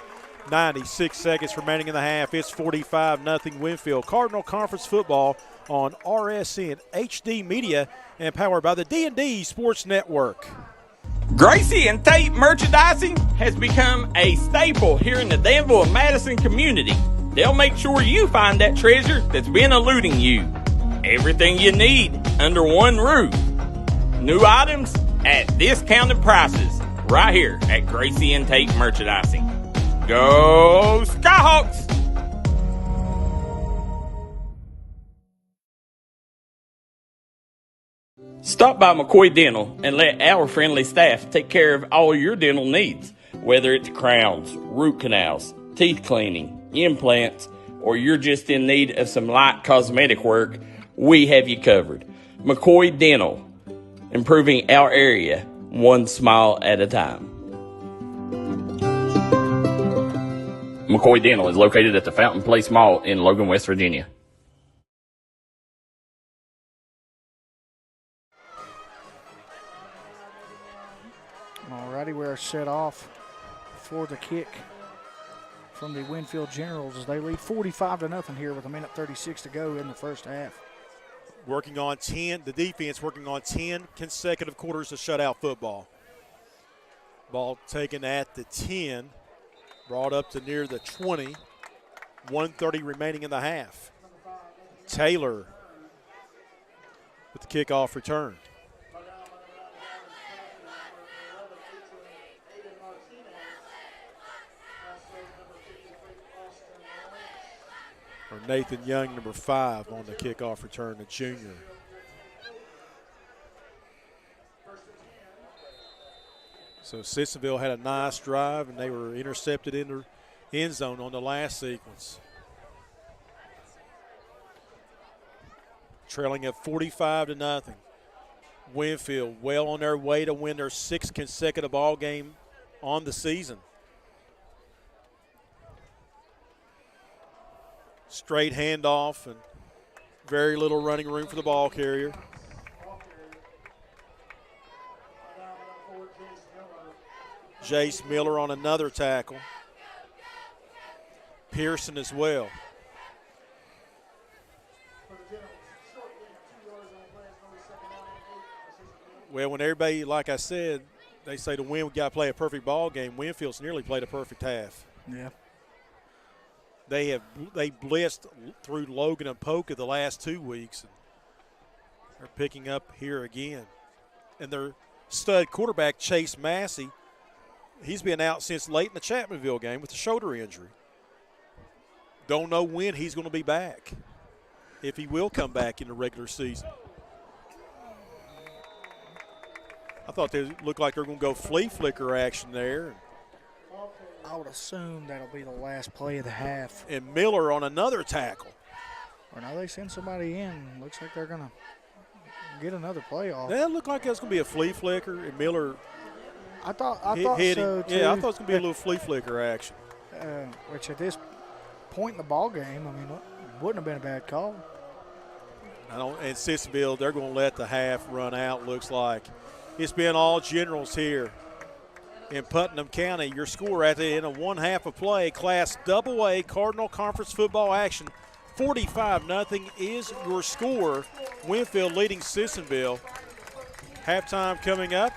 96 seconds remaining in the half. It's 45-0 Winfield. Cardinal Conference football on RSN HD Media and powered by the D&D Sports Network. Gracie and Tate Merchandising has become a staple here in the Danville and Madison community. They'll make sure you find that treasure that's been eluding you. Everything you need under one roof. New items at discounted prices right here at Gracie and Tate Merchandising. Go Skyhawks! Stop by McCoy Dental and let our friendly staff take care of all your dental needs. Whether it's crowns, root canals, teeth cleaning, implants, or you're just in need of some light cosmetic work, we have you covered. McCoy Dental, improving our area one smile at a time. McCoy Dental is located at the Fountain Place Mall in Logan, West Virginia. Alrighty, we're set off for the kick from the Winfield Generals as they lead 45-0 here with 1:36 to go in the first half. The defense working on 10 consecutive quarters of shutout football. Ball taken at the 10, brought up to near the 20, 1:30 remaining in the half. Taylor with the kickoff return. Or Nathan Young, number 5, on the kickoff return, a junior. So Sissonville had a nice drive, and they were intercepted in the end zone on the last sequence. Trailing at 45-0. Winfield well on their way to win their 6th consecutive ball game on the season. Straight handoff and very little running room for the ball carrier. Jace Miller on another tackle. Pearson as well. Well, when everybody, like I said, they say to win, we got to play a perfect ball game. Winfield's nearly played a perfect half. Yeah. They blitzed through Logan and Polka the last 2 weeks. And they're picking up here again. And their stud quarterback, Chase Massey, he's been out since late in the Chapmanville game with a shoulder injury. Don't know when he's going to be back, if he will come back in the regular season. I thought they looked like they're going to go flea flicker action there. I would assume that'll be the last play of the half. And Miller on another tackle. Or now they send somebody in. Looks like they're going to get another play off. Yeah, it looked like it was going to be a flea flicker, and Miller I thought hit so him. too. Yeah, I thought it was going to be a little flea flicker action. Which at this point in the ball game, I mean, wouldn't have been a bad call. And Sissonville, they're going to let the half run out, looks like. It's been all generals here in Putnam County. Your score at the end of one half of play, Class AA Cardinal Conference football action, 45-0 is your score. Winfield leading Sissonville. Halftime coming up,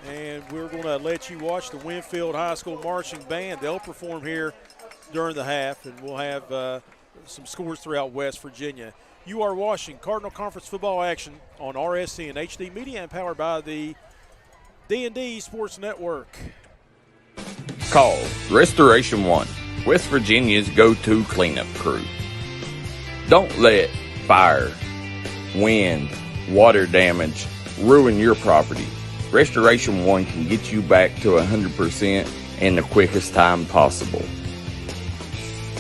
and we're going to let you watch the Winfield High School Marching Band. They'll perform here during the half, and we'll have some scores throughout West Virginia. You are watching Cardinal Conference football action on RSN HD Media and powered by the D&D Sports Network. Call Restoration One, West Virginia's go-to cleanup crew. Don't let fire, wind, water damage ruin your property. Restoration One can get you back to 100% in the quickest time possible.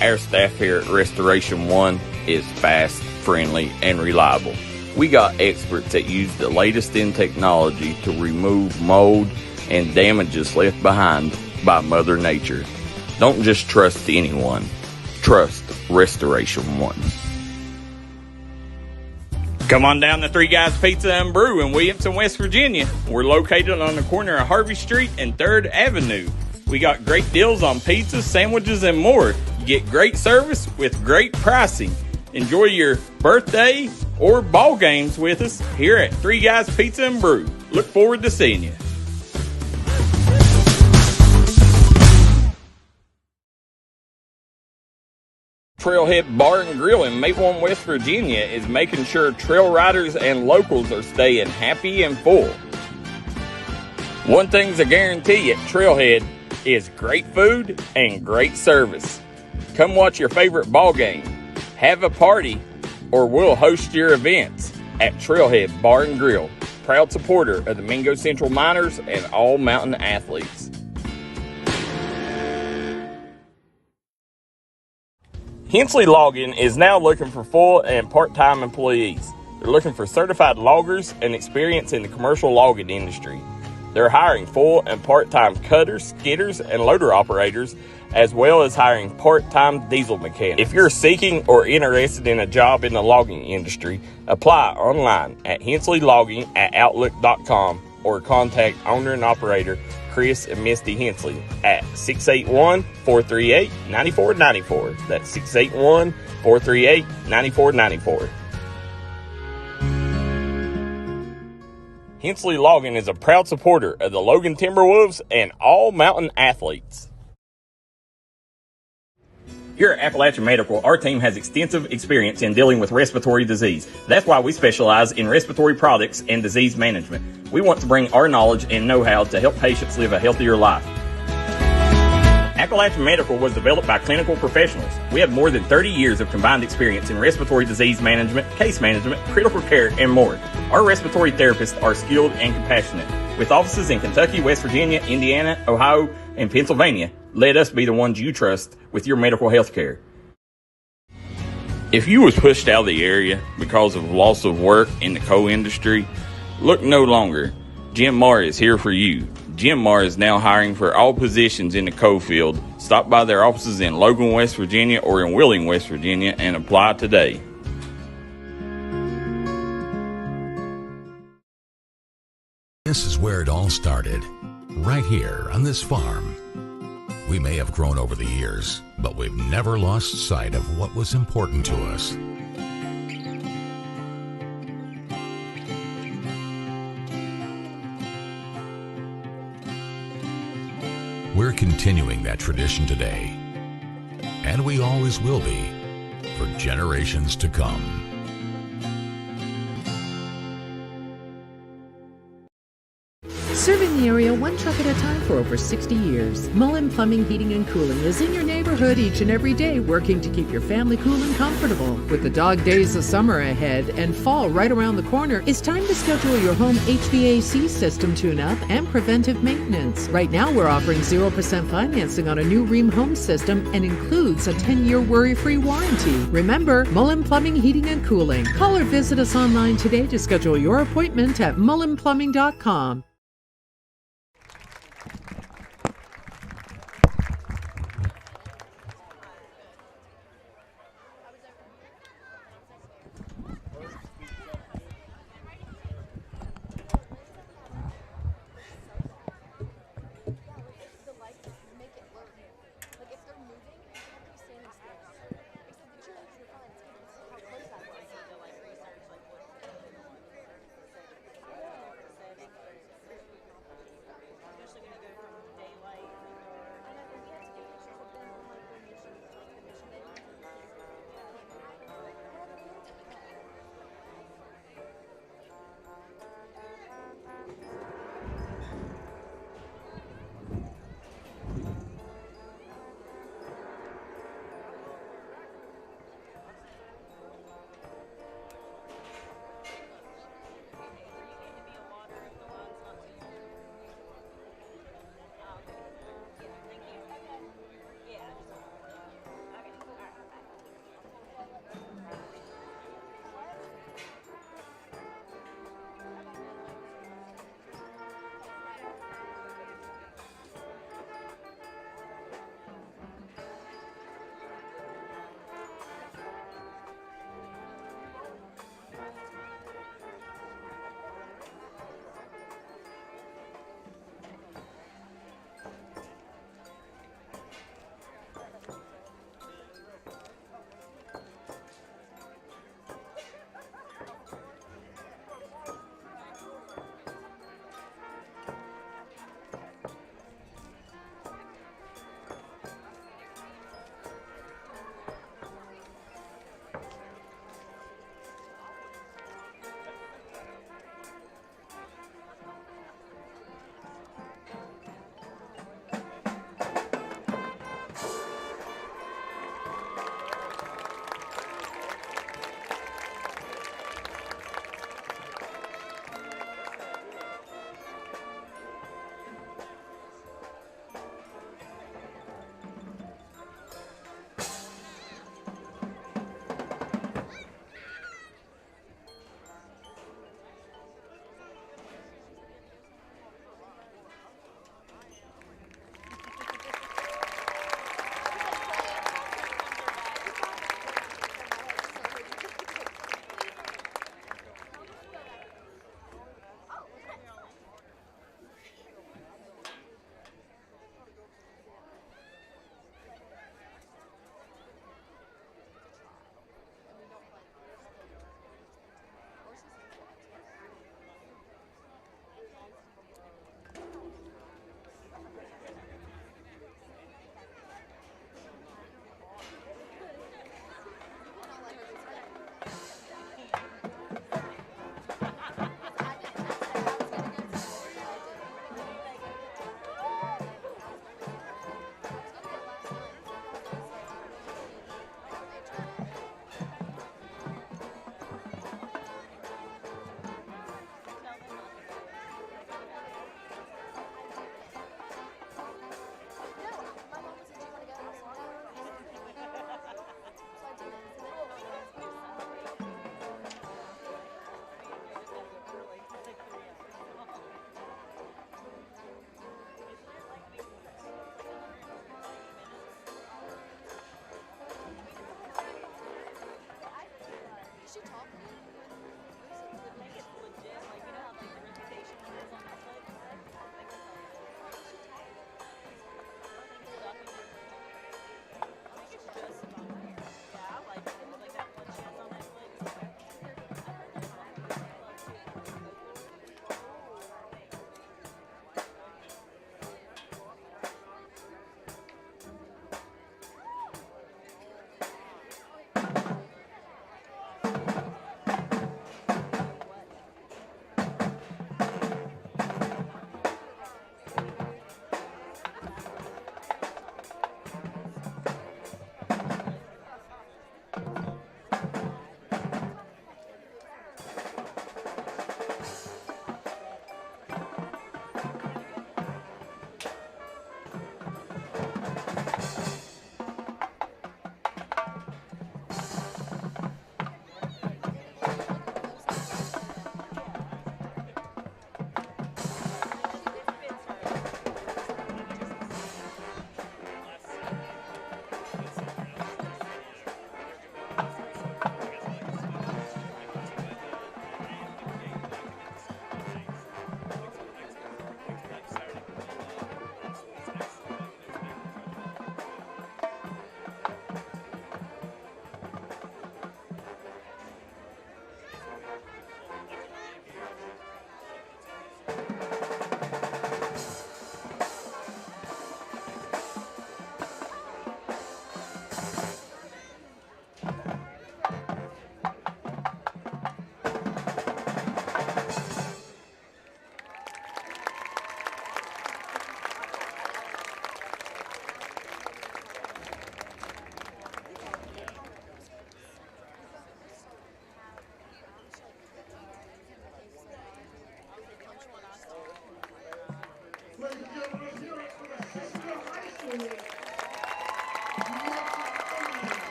Our staff here at Restoration One is fast, friendly, and reliable. We got experts that use the latest in technology to remove mold and damages left behind by Mother Nature. Don't just trust anyone. Trust Restoration One. Come on down to Three Guys Pizza and Brew in Williamson, West Virginia. We're located on the corner of Harvey Street and 3rd Avenue. We got great deals on pizzas, sandwiches, and more. You get great service with great pricing. Enjoy your birthday or ball games with us here at Three Guys Pizza and Brew. Look forward to seeing you. Trailhead Bar and Grill in Maplewood, West Virginia is making sure trail riders and locals are staying happy and full. One thing's a guarantee at Trailhead is great food and great service. Come watch your favorite ball game, have a party, or we'll host your events at Trailhead Bar and Grill, proud supporter of the Mingo Central Miners and all mountain athletes. Hensley Logging is now looking for full and part-time employees. They're looking for certified loggers and experience in the commercial logging industry. They're hiring full and part-time cutters, skidders, and loader operators, as well as hiring part-time diesel mechanics. If you're seeking or interested in a job in the logging industry, apply online at hensleylogging@outlook.com or contact owner and operator Chris and Misty Hensley at 681-438-9494. That's 681-438-9494. Hensley Logging is a proud supporter of the Logan Timberwolves and all mountain athletes. Here at Appalachian Medical, our team has extensive experience in dealing with respiratory disease. That's why we specialize in respiratory products and disease management. We want to bring our knowledge and know-how to help patients live a healthier life. Appalachian Medical was developed by clinical professionals. We have more than 30 years of combined experience in respiratory disease management, case management, critical care, and more. Our respiratory therapists are skilled and compassionate. With offices in Kentucky, West Virginia, Indiana, Ohio, and Pennsylvania, let us be the ones you trust with your medical health care. If you was pushed out of the area because of loss of work in the coal industry, look no longer. Jim Marr is here for you. Jim Mar is now hiring for all positions in the coal field. Stop by their offices in Logan, West Virginia or in Wheeling, West Virginia and apply today. This is where it all started, right here on this farm. We may have grown over the years, but we've never lost sight of what was important to us. We're continuing that tradition today, and we always will be for generations to come. Serving the area one truck at a time for over 60 years. Mullen Plumbing, Heating, and Cooling is in your neighborhood each and every day, working to keep your family cool and comfortable. With the dog days of summer ahead and fall right around the corner, it's time to schedule your home HVAC system tune-up and preventive maintenance. Right now, we're offering 0% financing on a new Rheem home system and includes a 10-year worry-free warranty. Remember, Mullen Plumbing, Heating, and Cooling. Call or visit us online today to schedule your appointment at mullenplumbing.com.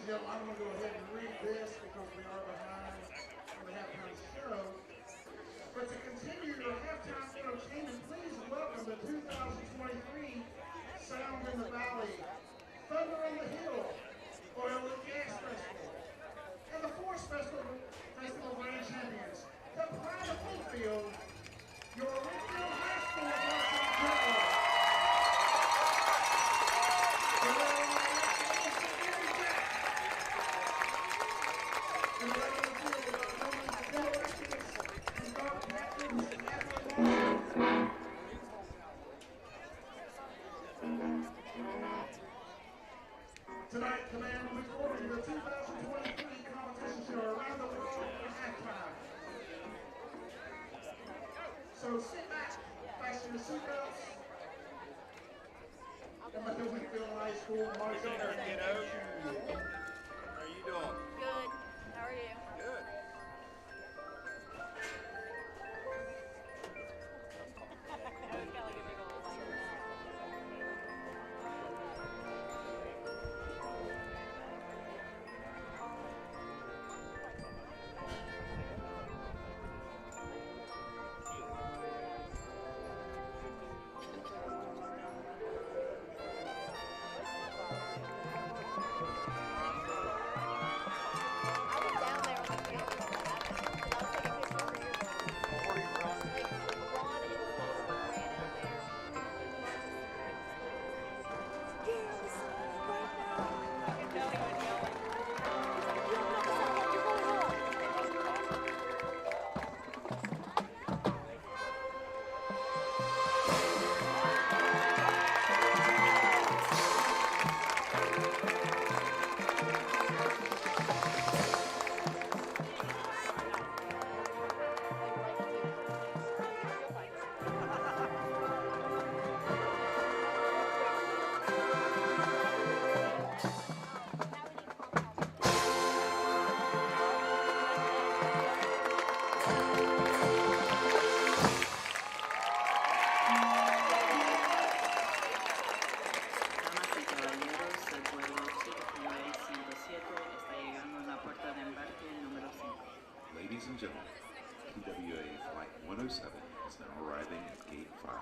I'm going to go ahead and read this because we are behind on the halftime show. But to continue your halftime entertainment, please welcome the 2023 Sound in the Valley, Thunder on the Hill, Oil and Gas Festival, and the Force Festival Grand Champions, the Pride of Winfield, your Winfield High School marching general. Tonight, Command will be performing the 2023 competition show around the world at halftime. So sit back, fasten fasten your seatbelts. I'm at the Winfield High School marching band. How are you doing? Good. How are you? Good. Ladies and gentlemen, TWA Flight 107 is now arriving at Gate 5.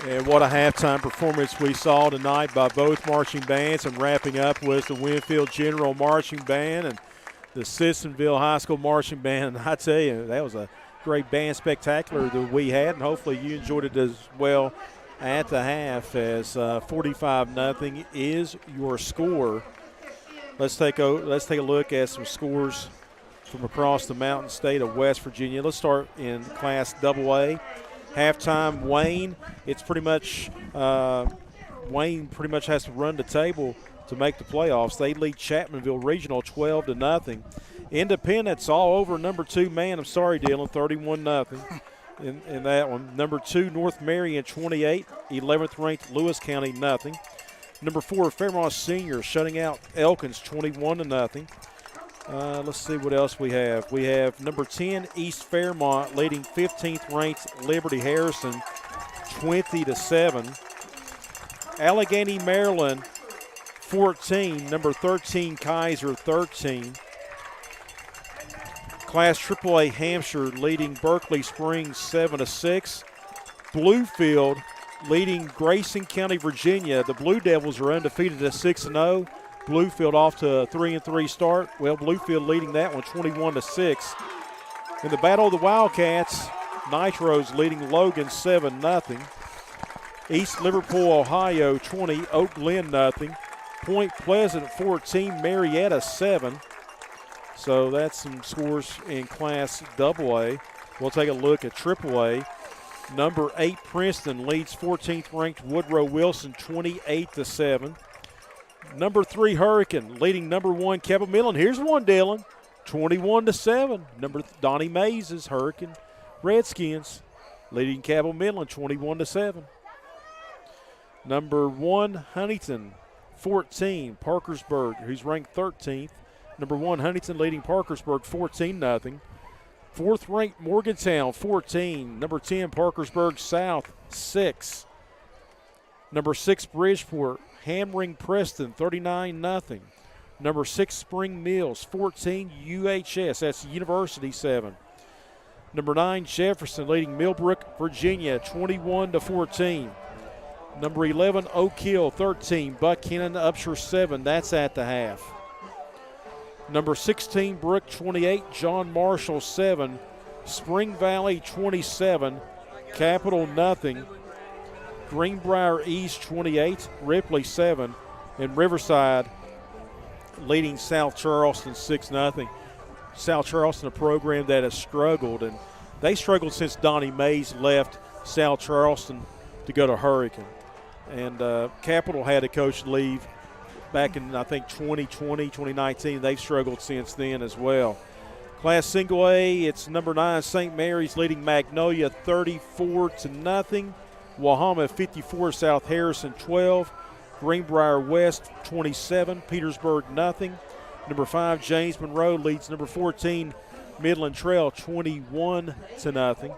And what a halftime performance we saw tonight by both marching bands. And wrapping up was the Winfield General Marching Band and the Sissonville High School Marching Band. And I tell you, that was a great band spectacular that we had, and hopefully you enjoyed it as well at the half, as 45-0 is your score. Let's take a look at some scores from across the mountain state of West Virginia. Let's start in Class AA. Halftime, Wayne. It's pretty much Wayne pretty much has to run the table to make the playoffs. They lead Chapmanville Regional 12-0. Independence all over number 2 man. I'm sorry, Dylan, 31-0 in that one. Number 2 North Marion 28, 11th ranked Lewis County 0. Number 4 Fairmont Senior shutting out Elkins 21-0. Let's see what else we have. We have number 10 East Fairmont leading 15th ranked Liberty Harrison 20-7. Allegheny, Maryland 14, number 13 Kaiser 13. Class AAA Hampshire leading Berkeley Springs 7-6. Bluefield leading Grayson County, Virginia. The Blue Devils are undefeated at 6-0. Bluefield off to a 3-3 start. Well, Bluefield leading that one 21-6. In the Battle of the Wildcats, Nitros leading Logan 7-0. East Liverpool, Ohio 20, Oak Glen 0. Point Pleasant 14, Marietta 7. So that's some scores in Class AA. We'll take a look at AAA. Number 8 Princeton leads 14th ranked Woodrow Wilson 28-7. Number 3 Hurricane leading number 1 Cabell Midland. Here's one, Dylan, 21-7. Number Donnie Mays' Hurricane Redskins leading Cabell Midland 21-7. Number 1 Huntington 14 Parkersburg, who's ranked 13th. Number 1 Huntington leading Parkersburg 14-0. 4th ranked Morgantown 14. Number 10 Parkersburg South 6. Number 6 Bridgeport hammering Preston 39-0. Number 6 Spring Mills 14, UHS, that's University 7. Number 9 Jefferson leading Millbrook, Virginia 21-14. Number 11 Oak Hill 13, Buckhannon Upshur 7, that's at the half. Number 16 Brook 28, John Marshall 7, Spring Valley 27, Capital 0. Greenbrier East 28, Ripley 7, and Riverside leading South Charleston 6-0. South Charleston, a program that has struggled, and they struggled since Donnie Mays left South Charleston to go to Hurricane. And Capital had a coach leave back in, I think, 2020, 2019. They've struggled since then as well. Class Single A, it's number 9 St. Mary's leading Magnolia 34-0. Wahama 54, South Harrison 12, Greenbrier West 27, Petersburg 0. Number 5 James Monroe leads number 14 Midland Trail 21-0.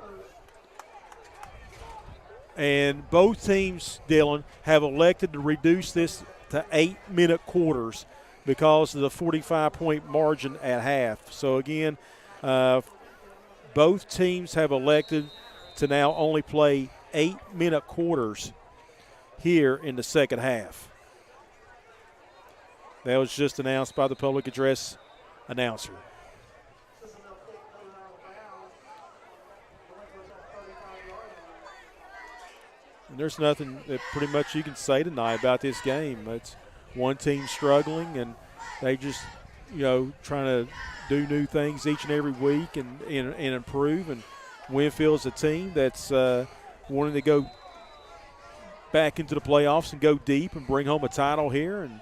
And both teams, Dylan, have elected to reduce this to 8-minute quarters because of the 45-point margin at half. So again, both teams have elected to now only play 8-minute quarters here in the second half. That was just announced by the public address announcer. And there's nothing that pretty much you can say tonight about this game. It's one team struggling, and they just, trying to do new things each and every week and improve. And Winfield's a team that's wanting to go back into the playoffs and go deep and bring home a title here. And,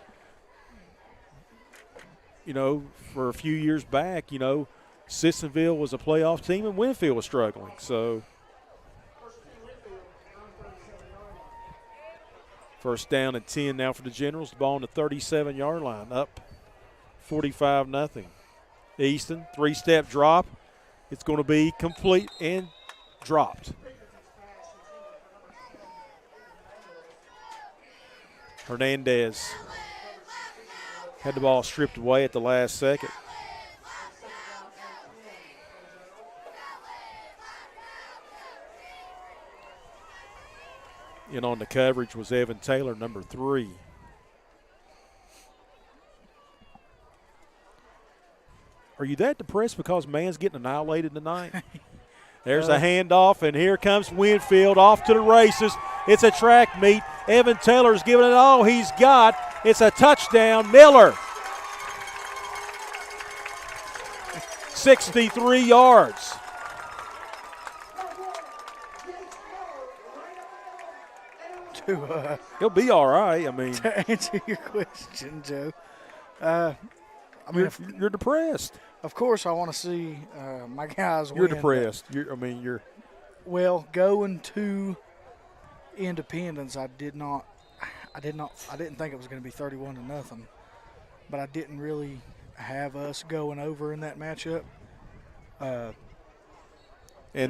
for a few years back, Sissonville was a playoff team and Winfield was struggling. So first down and 10 now for the Generals. The ball on the 37-yard line, up 45-0. Easton, 3-step drop. It's going to be complete and dropped. Hernandez had the ball stripped away at the last second. In on the coverage was Evan Taylor, number 3. Are you that depressed because man's getting annihilated tonight? There's a handoff, and here comes Winfield off to the races. It's a track meet. Evan Taylor's giving it all he's got. It's a touchdown. Miller. 63 yards. He'll be all right. I mean, to answer your question, Joe, you're depressed. Of course, I want to see my guys win. You're depressed. You're. Well, going to Independence, I didn't think it was going to be 31-0, but I didn't really have us going over in that matchup. And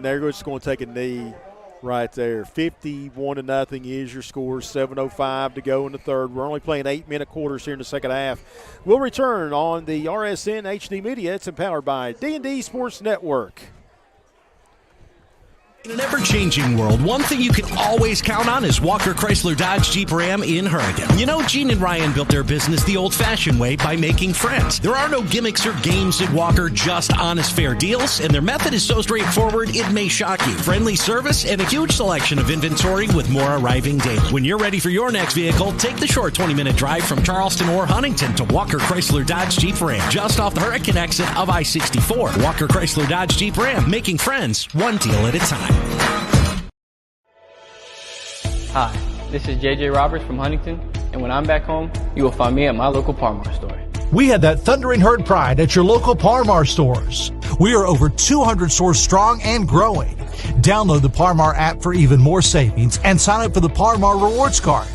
they're just going to take a knee right there. 51-0 is your score. 7:05 to go in the third. We're only playing 8-minute quarters here in the second half. We'll return on the RSN HD Media. It's empowered by D&D Sports Network. In an ever-changing world, one thing you can always count on is Walker Chrysler Dodge Jeep Ram in Hurricane. You know, Gene and Ryan built their business the old-fashioned way by making friends. There are no gimmicks or games at Walker, just honest, fair deals, and their method is so straightforward it may shock you. Friendly service and a huge selection of inventory with more arriving daily. When you're ready for your next vehicle, take the short 20-minute drive from Charleston or Huntington to Walker Chrysler Dodge Jeep Ram, just off the Hurricane exit of I-64. Walker Chrysler Dodge Jeep Ram, making friends one deal at a time. Hi, this is JJ Roberts from Huntington, and when I'm back home, you will find me at my local Par-Mar store. We had that thundering herd pride at your local Par-Mar stores. We are over 200 stores strong and growing. Download the Par-Mar app for even more savings and sign up for the Par-Mar Rewards Card.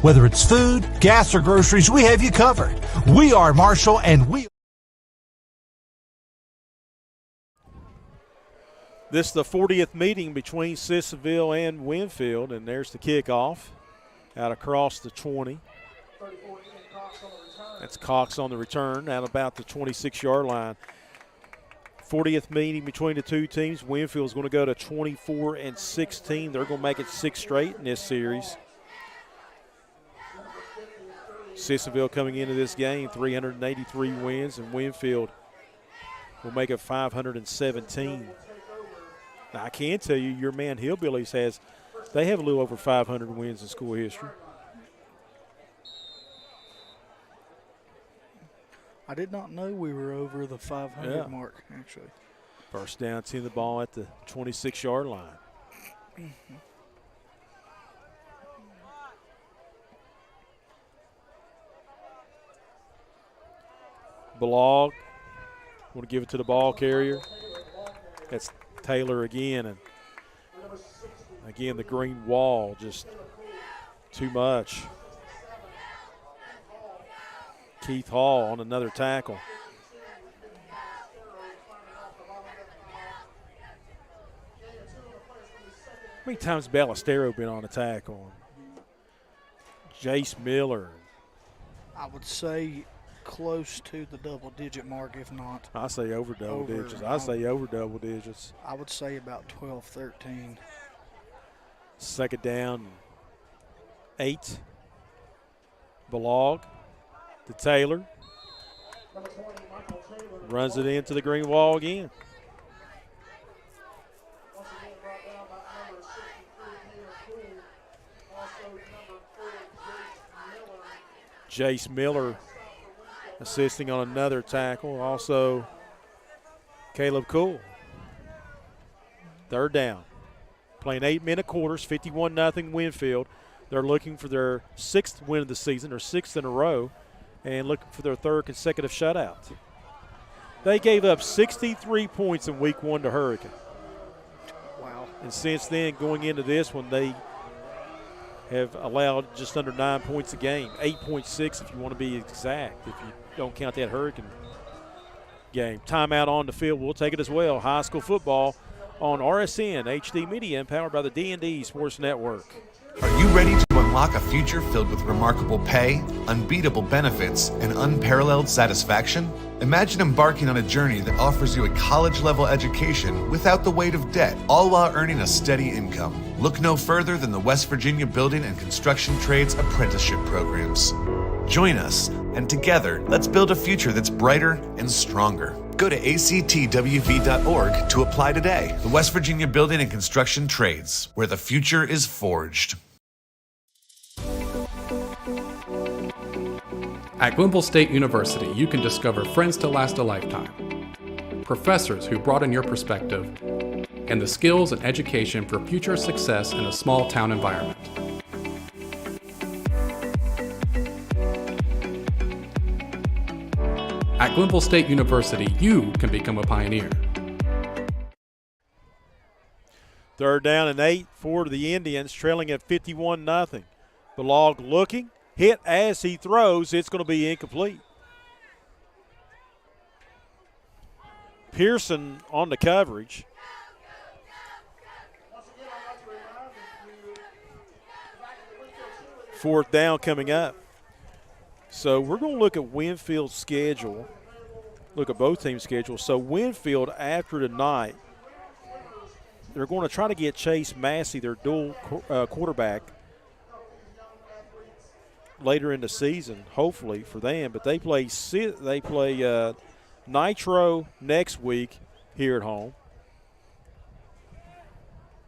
Whether it's food, gas, or groceries, we have you covered. We are Marshall, and we... This is the 40th meeting between Sissonville and Winfield, and there's the kickoff out across the 20. That's Cox on the return out about the 26-yard line. 40th meeting between the two teams. Winfield's going to go to 24-16. They're going to make it 6 straight in this series. Sissonville coming into this game, 383 wins, and Winfield will make it 517. Now, I can tell you, your man Hillbillies they have a little over 500 wins in school history. I did not know we were over the 500 mark, actually. First down, 10 the ball at the 26-yard line. Mm-hmm. Belag, want to give it to the ball carrier. That's Taylor again, and again the green wall just too much. Keith Hall on another tackle. How many times Ballestero been on a tackle? Jace Miller. I would say close to the double-digit mark, if not. I say over double digits. I say over double digits. I would say about 12, 13. Second down, 8. Belag to Taylor. Runs it into the green wall again. Jace Miller assisting on another tackle. Also, Caleb Cool. Third down. Playing 8-minute quarters, 51-0 Winfield. They're looking for their 6th win of the season, or 6th in a row, and looking for their 3rd consecutive shutout. They gave up 63 points in week 1 to Hurricane. Wow. And since then, going into this one, they have allowed just under 9 points a game, 8.6 if you want to be exact, if you don't count that Hurricane game. Timeout on the field. We'll take it as well. High school football on RSN HD Media, empowered by the D&D Sports Network. Are you ready to unlock unlock a future filled with remarkable pay, unbeatable benefits, and unparalleled satisfaction? Imagine embarking on a journey that offers you a college-level education without the weight of debt, all while earning a steady income. Look no further than the West Virginia Building and Construction Trades Apprenticeship Programs. Join us, and together, let's build a future that's brighter and stronger. Go to actwv.org to apply today. The West Virginia Building and Construction Trades, where the future is forged. At Winfield State University, you can discover friends to last a lifetime, professors who broaden your perspective, and the skills and education for future success in a small town environment. At Winfield State University, you can become a pioneer. Third down and 8 for the Indians, trailing at 51-0. The Log looking, hit as he throws. It's going to be incomplete. Pearson on the coverage. Fourth down coming up. So we're going to look at Winfield's schedule, look at both teams' schedules. So Winfield, after tonight, they're going to try to get Chase Massey, their dual quarterback, later in the season, hopefully for them. But they play Nitro next week here at home.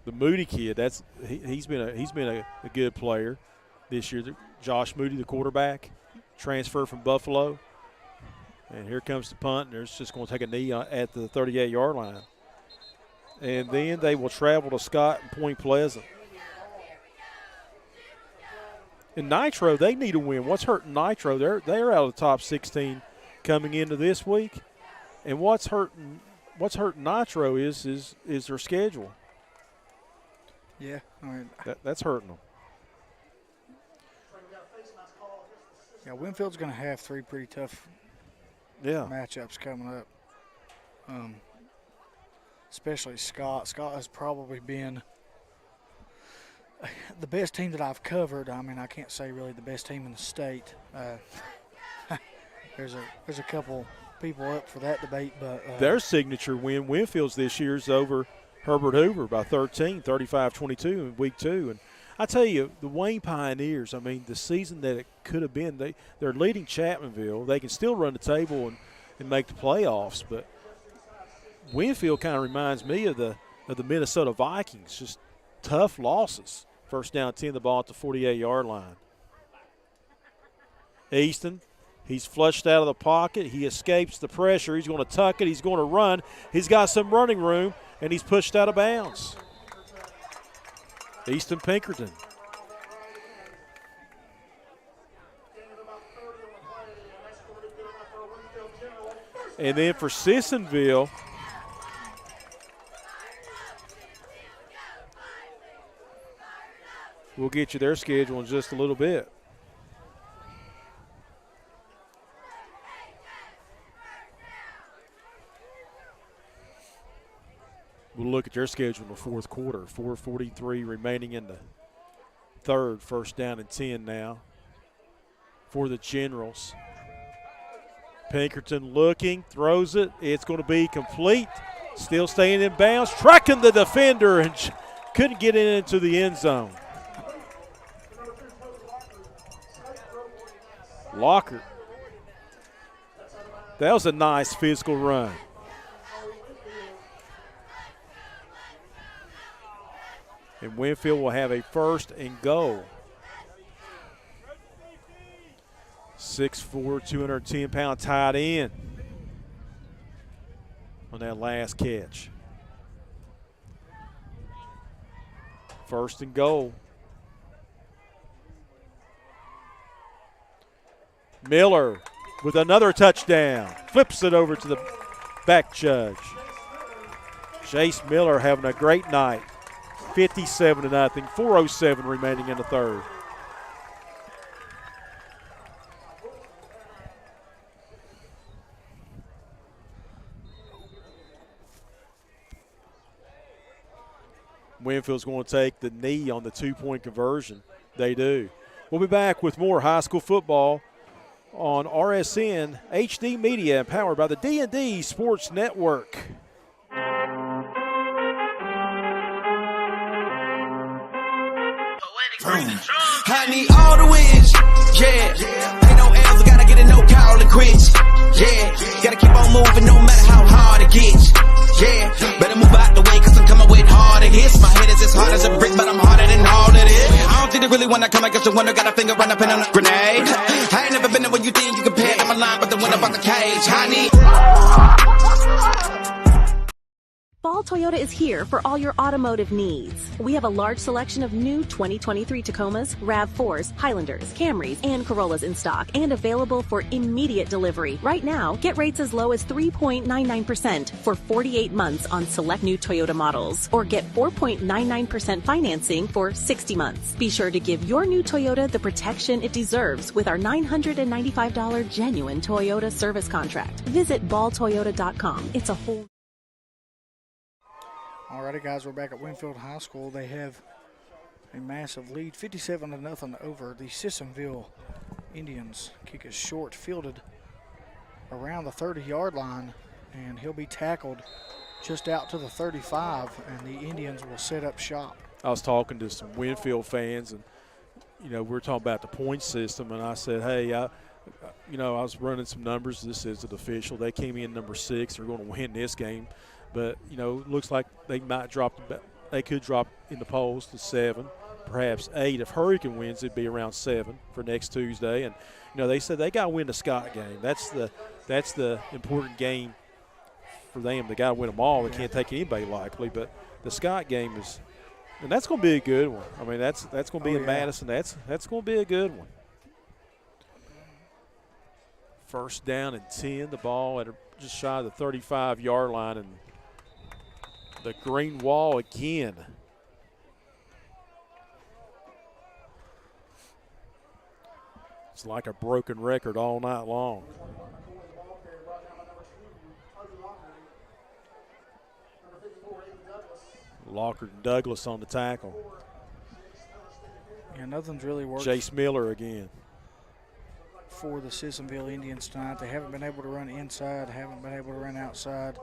The Moody kid, he's been a good player this year. Josh Moody, the quarterback, transfer from Buffalo. And here comes the punt, and they're just going to take a knee at the 38-yard line. And then they will travel to Scott and Point Pleasant. In Nitro, they need a win. What's hurting Nitro? They're out of the top 16 coming into this week. And what's hurting Nitro is their schedule. Yeah, I mean, that's hurting them. Yeah, Winfield's going to have three pretty tough matchups coming up. Especially Scott. Scott has probably been the best team that I've covered. I mean, I can't say really the best team in the state. There's a couple people up for that debate, but their signature win, Winfield's this year, is over Herbert Hoover by 13, 35-22 in week 2. And I tell you, the Wayne Pioneers, I mean, the season that it could have been, they're leading Chapmanville. They can still run the table and make the playoffs, but Winfield kind of reminds me of the Minnesota Vikings, just tough losses. First down 10, the ball at the 48-yard line. Easton, he's flushed out of the pocket. He escapes the pressure. He's going to tuck it. He's going to run. He's got some running room, and he's pushed out of bounds. Easton Pinkerton. And then for Sissonville, we'll get you their schedule in just a little bit. We'll look at their schedule in the fourth quarter. 4:43 remaining in the third. First down and 10 now for the Generals. Pinkerton looking, throws it. It's going to be complete. Still staying in bounds. Tracking the defender and couldn't get it into the end zone. Lockert. That was a nice physical run. And Winfield will have a first and goal. 6'4", 210-pound tight end on that last catch. First and goal. Miller with another touchdown. Flips it over to the back judge. Chase Miller having a great night. 57-0, 4:07 remaining in the third. Winfield's going to take the knee on the two-point conversion. They do. We'll be back with more high school football on RSN HD Media, powered by the D&D Sports Network. I need all the wins, yeah. Ain't no L's, gotta get it, no call it quits, yeah. Gotta keep on moving no matter how hard it gets, yeah. Better move out the way, cause I'm coming with harder hits. My head is as hard as a brick, but I'm harder than all of it. I don't think they really wanna come against the winner, got a finger run up in on a grenade. I ain't never been there when you think you compare. I'm aligned with the winner about the cage. I need. Ball Toyota is here for all your automotive needs. We have a large selection of new 2023 Tacomas, RAV4s, Highlanders, Camrys, and Corollas in stock and available for immediate delivery. Right now, get rates as low as 3.99% for 48 months on select new Toyota models, or get 4.99% financing for 60 months. Be sure to give your new Toyota the protection it deserves with our $995 genuine Toyota service contract. Visit balltoyota.com. It's a whole... Alrighty, guys, we're back at Winfield High School. They have a massive lead, 57-0 over the Sissonville Indians. Kick is short, fielded around the 30-yard line, and he'll be tackled just out to the 35, and the Indians will set up shop. I was talking to some Winfield fans, and, you know, we were talking about the point system, and I said, hey, I was running some numbers. This isn't official. They came in number 6. They're going to win this game. But, you know, it looks like they might drop – they could drop in the polls to 7, perhaps 8. If Hurricane wins, it'd be around 7 for next Tuesday. And, you know, they said they got to win the Scott game. That's the important game for them. They got to win them all. They can't take anybody likely. But the Scott game is – and that's going to be a good one. I mean, that's going to be in Madison. That's going to be a good one. First down and 10. The ball at just shy of the 35-yard line, and the green wall again. It's like a broken record all night long. Lockard and Douglas on the tackle. Yeah, nothing's really worked. Jace Miller again. For the Sissonville Indians tonight. They haven't been able to run inside, haven't been able to run outside,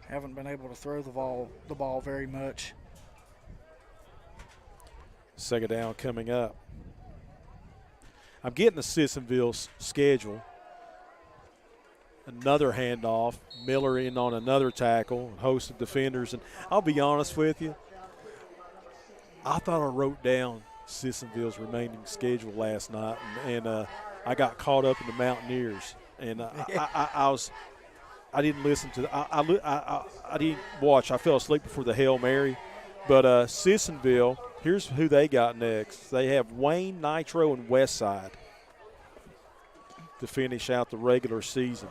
haven't been able to throw the ball very much. Second down coming up. I'm getting the Sissonville schedule. Another handoff. Miller in on another tackle, a host of defenders. And I'll be honest with you, I thought I wrote down Sissonville's remaining schedule last night, and I got caught up in the Mountaineers, and I didn't listen to I didn't watch. I fell asleep before the Hail Mary. But Sissonville, here's who they got next. They have Wayne, Nitro, and Westside to finish out the regular season.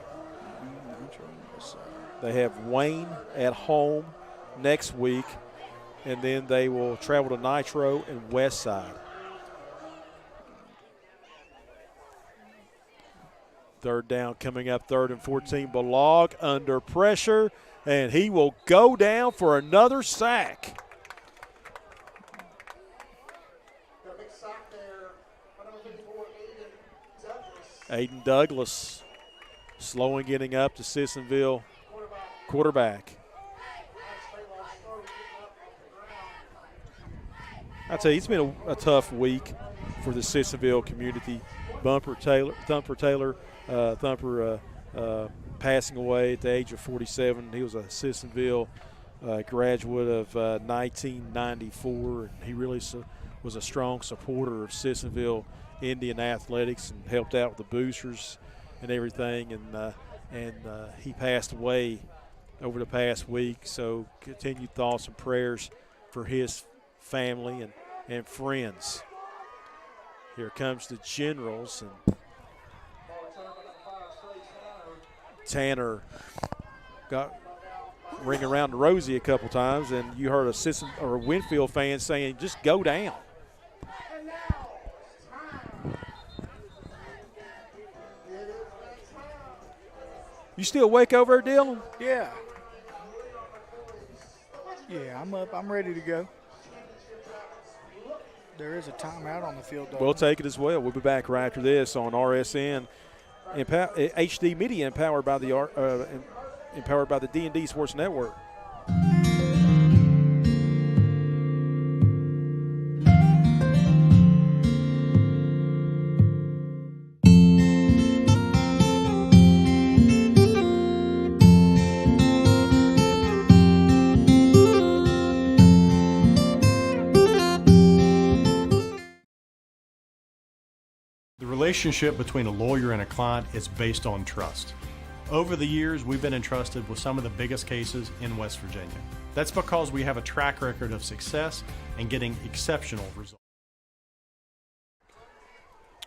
They have Wayne at home next week, and then they will travel to Nitro and Westside. Third down coming up, 3rd and 14. Balog under pressure, and he will go down for another sack. Aiden Douglas slowing getting up to Sissonville quarterback. I tell you, it's been a tough week for the Sissonville community. Thumper Taylor passing away at the age of 47. He was a Sissonville graduate of 1994. And he really was a strong supporter of Sissonville Indian athletics and helped out with the boosters and everything. And he passed away over the past week. So continued thoughts and prayers for his family and friends. Here comes the Generals, and Tanner got ring around the Rosie a couple times, and you heard a Winfield fan saying, "Just go down." You still awake over there, Dylan? Yeah. Yeah, I'm up. I'm ready to go. There is a timeout on the field, though. We'll take it as well. We'll be back right after this on RSN, HD Media, empowered by the D&D Sports Network. The relationship between a lawyer and a client is based on trust. Over the years, we've been entrusted with some of the biggest cases in West Virginia. That's because we have a track record of success and getting exceptional results.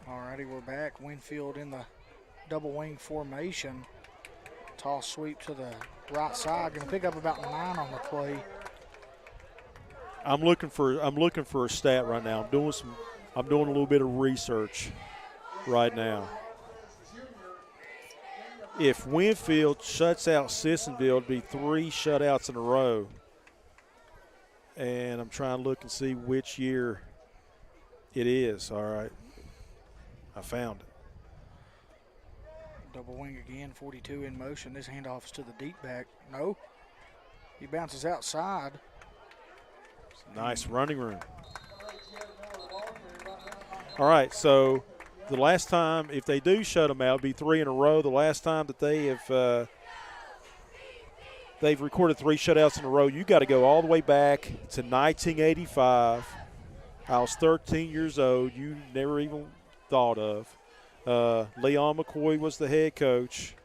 All righty, we're back. Winfield in the double wing formation. Toss sweep to the right side. Going to pick up about 9 on the play. I'm looking for a stat right now. I'm doing a little bit of research right now. If Winfield shuts out Sissonville, it'd be 3 shutouts in a row. And I'm trying to look and see which year it is. All right. I found it. Double wing again, 42 in motion. This handoff is to the deep back. No. He bounces outside. Nice running room. All right, so the last time, if they do shut them out, it'll be 3 in a row. The last time that they have they've recorded 3 shutouts in a row, you got to go all the way back to 1985. I was 13 years old. You never even thought of. Leon McCoy was the head coach.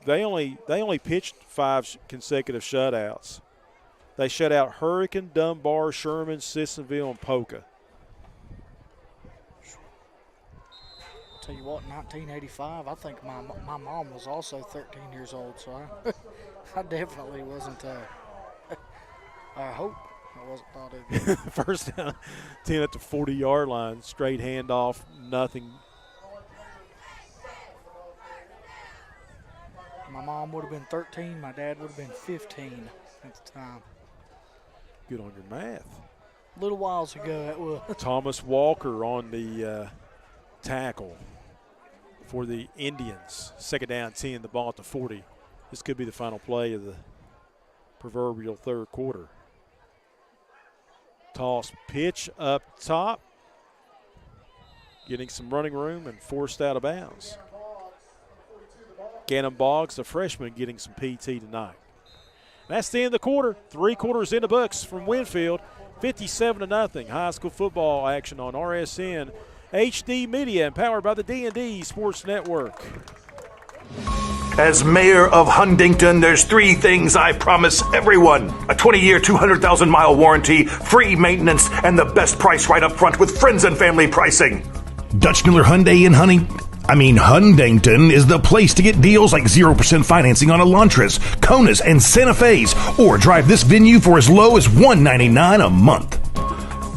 They only pitched 5 consecutive shutouts. They shut out Hurricane, Dunbar, Sherman, Sissonville, and Polka. Tell you what, 1985, I think my mom was also 13 years old, so I definitely wasn't, I hope I wasn't thought of it. First down, 10 at the 40-yard line, straight handoff, nothing. My mom would have been 13, my dad would have been 15 at the time. Good on your math. Little whiles ago, that was. Thomas Walker on the tackle for the Indians. Second down, 10, the ball at the 40. This could be the final play of the proverbial third quarter. Toss pitch up top. Getting some running room and forced out of bounds. Gannon Boggs, the freshman, getting some PT tonight. That's the end of the quarter. 3 quarters in the books from Winfield. 57-0 high school football action on RSN HD Media, empowered by the D&D Sports Network. As mayor of Huntington, there's 3 things I promise everyone. A 20-year, 200,000-mile warranty, free maintenance, and the best price right up front with friends and family pricing. Dutch Miller Hyundai in Huntington is the place to get deals like 0% financing on Elantras, Konas, and Santa Fe's, or drive this venue for as low as $199 a month.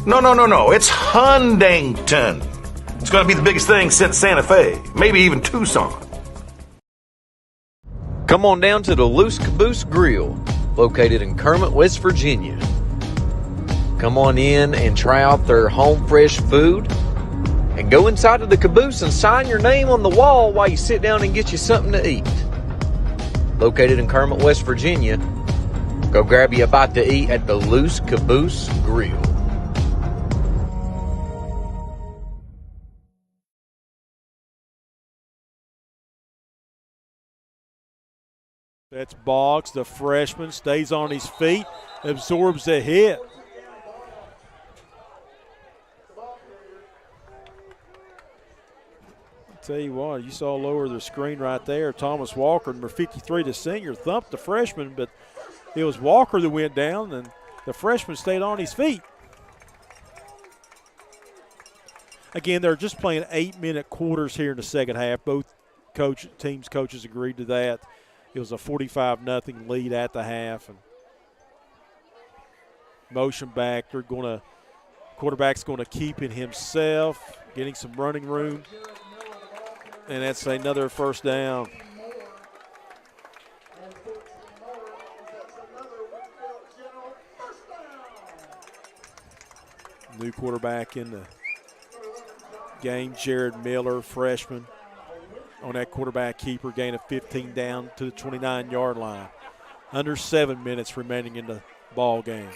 No. It's Huntington. It's going to be the biggest thing since Santa Fe, maybe even Tucson. Come on down to the Loose Caboose Grill, located in Kermit, West Virginia. Come on in and try out their home fresh food, and go inside of the caboose and sign your name on the wall while you sit down and get you something to eat. Located in Kermit, West Virginia, go grab you a bite to eat at the Loose Caboose Grill. That's Boggs, the freshman, stays on his feet, absorbs the hit. Tell you what, you saw lower the screen right there. Thomas Walker, number 53, the senior, thumped the freshman, but it was Walker that went down, and the freshman stayed on his feet. Again, they're just playing 8-minute quarters here in the second half. Both teams' coaches agreed to that. It was a 45-0 lead at the half. And motion back. Quarterback's going to keep it himself, getting some running room. And that's another first down. New quarterback in the game, Jared Miller, freshman, on that quarterback keeper, gain of 15 down to the 29-yard line. Under 7 minutes remaining in the ball game.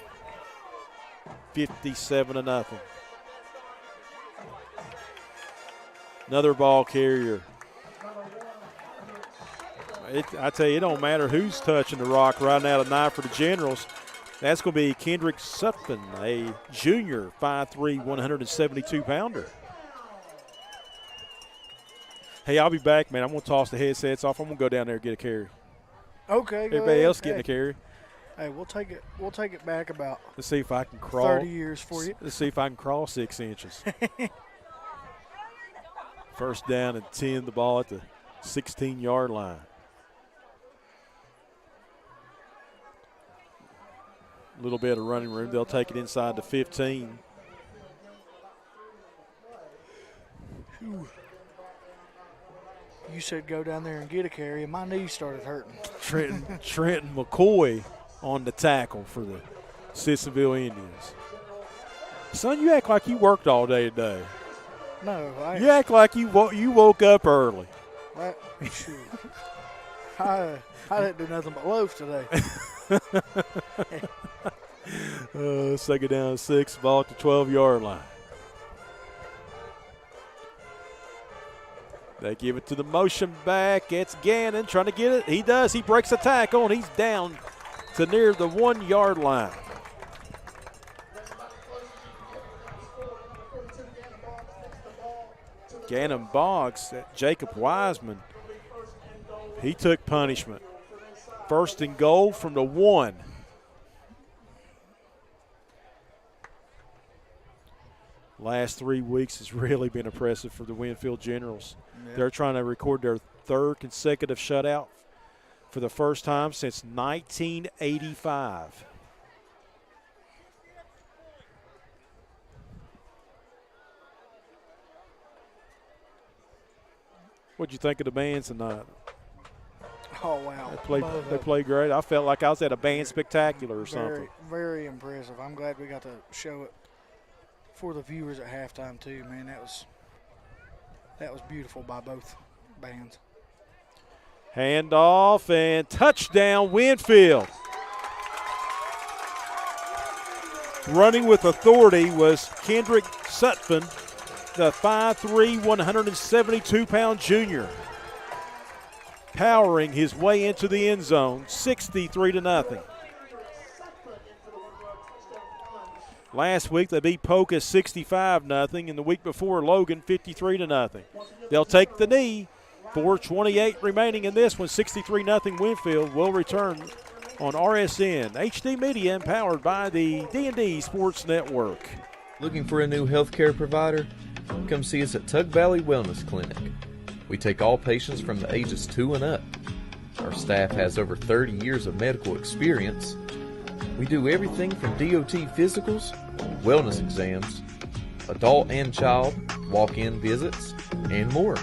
57-0. Another ball carrier. I tell you, it don't matter who's touching the rock right now tonight for the Generals. That's going to be Kendrick Sutphin, a junior, 5'3", 172-pounder. Hey, I'll be back, man. I'm going to toss the headsets off. I'm going to go down there and get a carry. Okay. Everybody else getting a carry. Hey, we'll take it. We'll take it back about. Let's see if I can crawl. 30 years for you. Let's see if I can crawl 6 inches. First down and 10. The ball at the 16-yard line. A little bit of running room. They'll take it inside the 15. Whew. You said go down there and get a carry, and my knee started hurting. Trenton McCoy on the tackle for the Sissonville Indians. Son, you act like you worked all day today. No, you act like you woke up early. I didn't do nothing but loaf today. Second down, 6, ball at the 12-yard line. They give it to the motion back. It's Gannon trying to get it. He does. He breaks a tackle, and he's down to near the 1-yard line. Gannon Boggs, Jacob Wiseman, he took punishment. First and goal from the 1. Last 3 weeks has really been impressive for the Winfield Generals. Yeah. They're trying to record their 3rd consecutive shutout for the first time since 1985. What'd you think of the bands tonight? Oh, wow. They played great. I felt like I was at a band spectacular or something. Very impressive. I'm glad we got to show it for the viewers at halftime too, man. That was beautiful by both bands. Handoff and touchdown Winfield. Running with authority was Kendrick Sutphin, the 5'3", 172-pound junior. Powering his way into the end zone, 63-0. Last week they beat Polka 65-0, and the week before Logan 53-0. They'll take the knee. 4:28 remaining in this one. 63-0 Winfield will return on RSN HD Media, empowered by the D&D Sports Network. Looking for a new healthcare provider? Come see us at Tug Valley Wellness Clinic. We take all patients from the ages 2 and up. Our staff has over 30 years of medical experience. We do everything from DOT physicals, wellness exams, adult and child, walk-in visits, and more.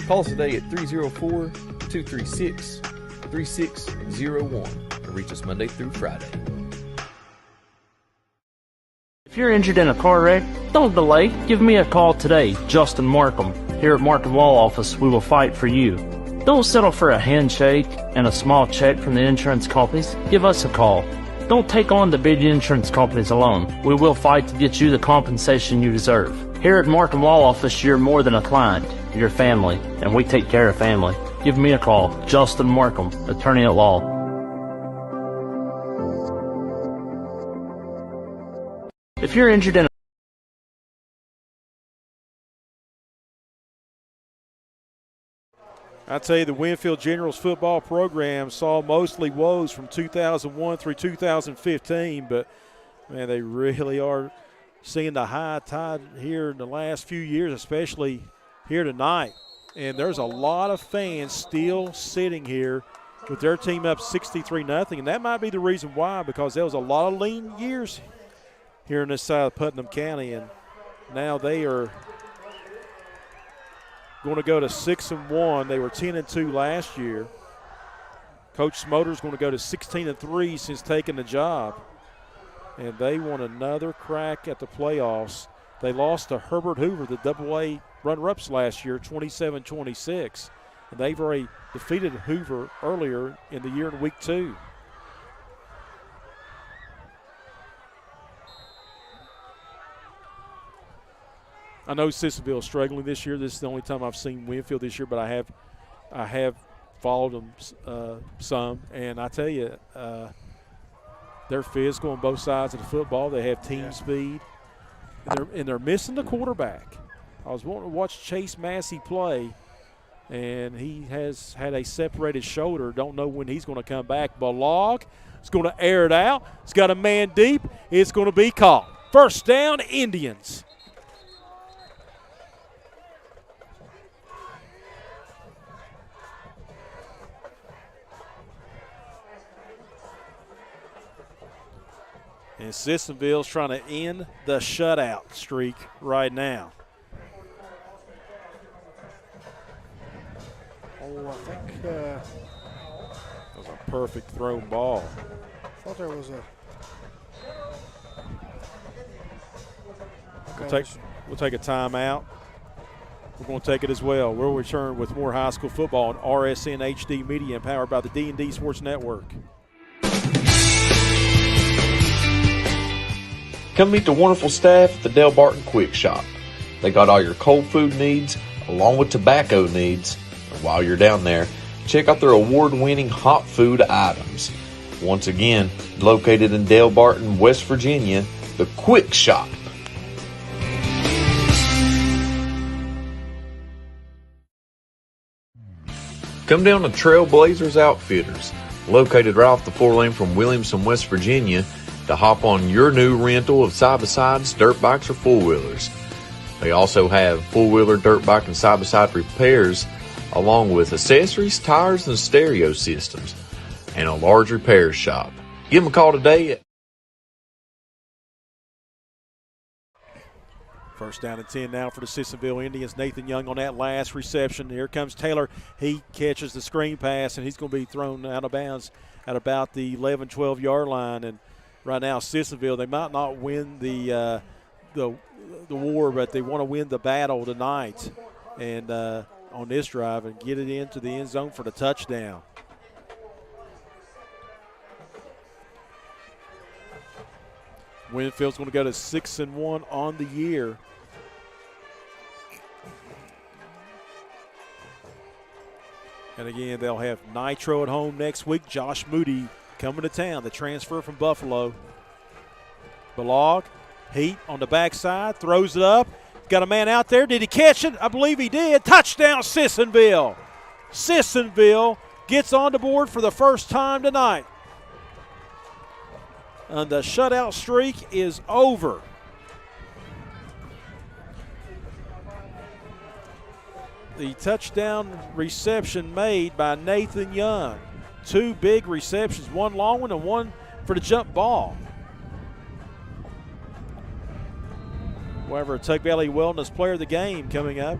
Call us today at 304-236-3601 or reach us Monday through Friday. If you're injured in a car wreck, don't delay. Give me a call today, Justin Markham. Here at Markham Law Office, we will fight for you. Don't settle for a handshake and a small check from the insurance companies. Give us a call. Don't take on the big insurance companies alone. We will fight to get you the compensation you deserve. Here at Markham Law Office, you're more than a client. You're family, and we take care of family. Give me a call, Justin Markham, attorney at law. If you're injured in I tell you, the Winfield Generals football program saw mostly woes from 2001 through 2015, but, man, they really are seeing the high tide here in the last few years, especially here tonight. And there's a lot of fans still sitting here with their team up 63-0, and that might be the reason why, because there was a lot of lean years here in this side of Putnam County, and now they are going to go to 6-1. They were 10-2 last year. Coach Smoter's going to go to 16-3 since taking the job. and they want another crack at the playoffs. They lost to Herbert Hoover, the AA runner-ups last year, 27-26. And they've already defeated Hoover earlier in the year in week 2. I know Sissonville is struggling this year. This is the only time I've seen Winfield this year, but I have followed them some, and I tell you, they're physical on both sides of the football. They have team speed, and they're missing the quarterback. I was wanting to watch Chase Massey play, and he has had a separated shoulder. Don't know when he's going to come back. Balog is going to air it out. It's got a man deep. It's going to be caught. First down, Indians. And Sissonville's trying to end the shutout streak right now. Oh, I think that was a perfect thrown ball. I thought there was a. We'll take a timeout. We're going to take it as well. We'll return with more high school football on RSN HD Media, empowered by the D&D Sports Network. Come meet the wonderful staff at the Del Barton Quick Shop. They got all your cold food needs along with tobacco needs. And while you're down there, check out their award-winning hot food items. Once again, located in Del Barton, West Virginia, the Quick Shop. Come down to Trailblazers Outfitters, located right off the 4-lane from Williamson, West Virginia, to hop on your new rental of side-by-sides, dirt bikes, or four-wheelers. They also have four-wheeler, dirt bike, and side-by-side repairs, along with accessories, tires, and stereo systems, and a large repair shop. Give them a call today at First down and 10 now for the Sissonville Indians. Nathan Young on that last reception. Here comes Taylor. He catches the screen pass, and he's going to be thrown out of bounds at about the 11, 12-yard line. And right now, Sissonville, they might not win the war, but they want to win the battle tonight and on this drive and get it into the end zone for the touchdown. Winfield's going to go to 6-1 on the year. And again, they'll have Nitro at home next week. Josh Moody coming to town, the transfer from Buffalo. Balog, Heat on the backside, throws it up. Got a man out there. Did he catch it? I believe he did. Touchdown, Sissonville. Sissonville gets on the board for the first time tonight. And the shutout streak is over. The touchdown reception made by Nathan Young. Two big receptions, one long one and one for the jump ball. However, Tug Valley Wellness Player of the Game coming up.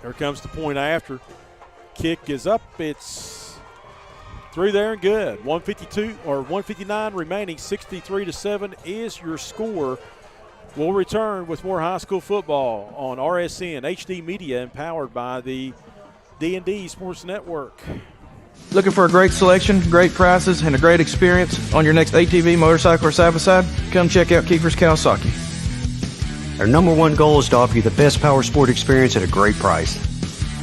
Here comes the point after. Kick is up. It's through there and good. 159 remaining. 63-7 is your score. We'll return with more high school football on RSN HD Media, empowered by the D&D Sports Network. Looking for a great selection, great prices, and a great experience on your next ATV, motorcycle, or side-by-side? Come check out Kiefer's Kawasaki. Our number one goal is to offer you the best power sport experience at a great price.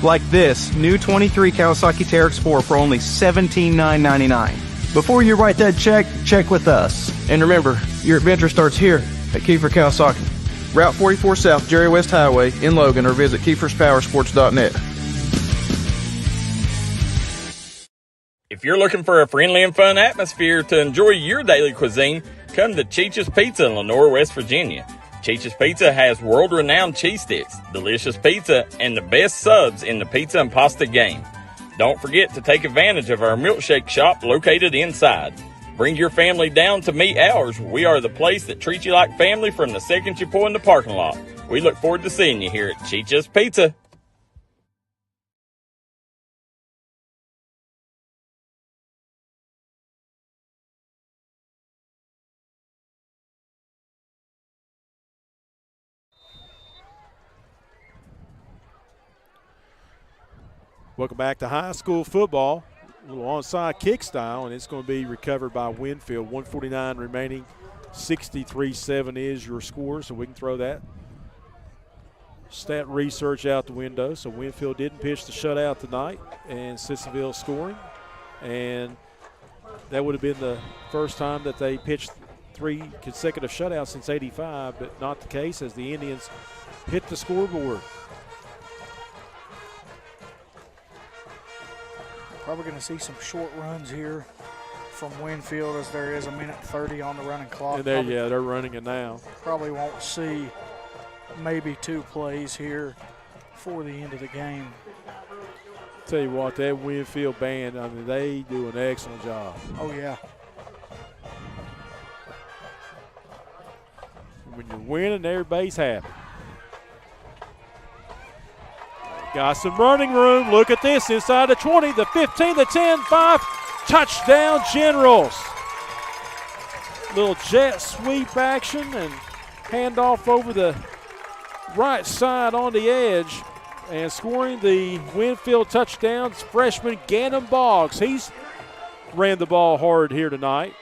Like this new 23 Kawasaki Teryx 4 for only $17,999. Before you write that check with us. And remember, your adventure starts here at Kiefer Kawasaki. Route 44 South, Jerry West Highway in Logan, or visit KiefersPowersports.net. If you're looking for a friendly and fun atmosphere to enjoy your daily cuisine, come to Cheech's Pizza in Lenore, West Virginia. Cheech's Pizza has world-renowned cheese sticks, delicious pizza, and the best subs in the pizza and pasta game. Don't forget to take advantage of our milkshake shop located inside. Bring your family down to meet ours. We are the place that treats you like family from the second you pull in the parking lot. We look forward to seeing you here at Cheech's Pizza. Welcome back to high school football. A little onside kick style, and it's going to be recovered by Winfield. 1:49 remaining. 63-7 is your score, so we can throw that stat research out the window. So Winfield didn't pitch the shutout tonight, and Sissonville scoring. And that would have been the first time that they pitched 3 consecutive shutouts since '85, but not the case as the Indians hit the scoreboard. Probably going to see some short runs here from Winfield as there is 1:30 on the running clock. And they're running it now. Probably won't see maybe 2 plays here before the end of the game. Tell you what, that Winfield band, I mean, they do an excellent job. Oh, yeah. When you're winning, everybody's happy. Got some running room. Look at this. Inside the 20, the 15, the 10, 5. Touchdown, Generals. Little jet sweep action and handoff over the right side on the edge. And scoring the Winfield touchdowns, freshman Gannon Boggs. He's ran the ball hard here tonight.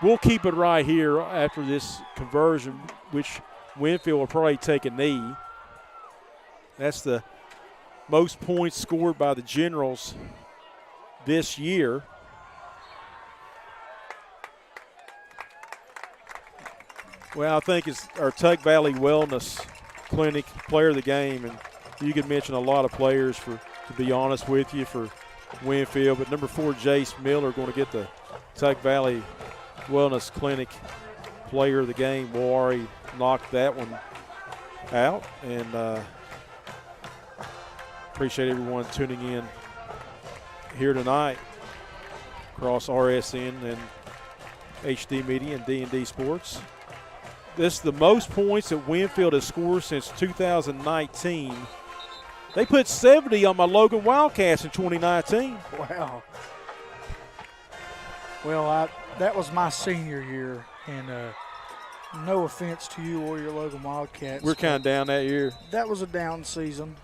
We'll keep it right here after this conversion, which Winfield will probably take a knee. That's the most points scored by the Generals this year. Well, I think it's our Tug Valley Wellness Clinic player of the game, and you could mention a lot of players, to be honest with you, for Winfield. But number 4, Jace Miller, going to get the Tug Valley Wellness Clinic player of the game. We'll already knock that one out, and appreciate everyone tuning in here tonight across RSN and HD Media and D&D Sports. This is the most points that Winfield has scored since 2019. They put 70 on my Logan Wildcats in 2019. Wow. Well, that was my senior year, and no offense to you or your Logan Wildcats. We're kind of down that year. That was a down season.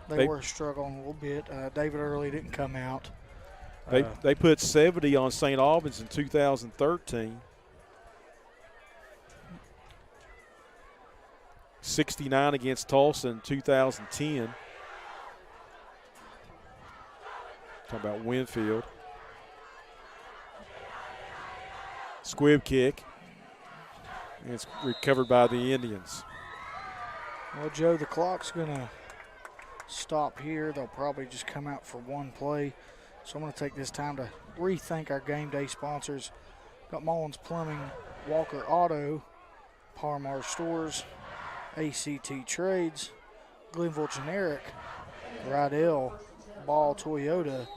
They were struggling a little bit. David Early didn't come out. They put 70 on St. Albans in 2013. 69 against Tulsa in 2010. Talking about Winfield. Squib kick. And it's recovered by the Indians. Well, Joe, the clock's going to stop here. They'll probably just come out for 1 play. So I'm going to take this time to re-thank our game day sponsors. Got Mullins Plumbing, Walker Auto, Parmar Stores, ACT Trades, Glenville Generic, Rydell, Ball Toyota,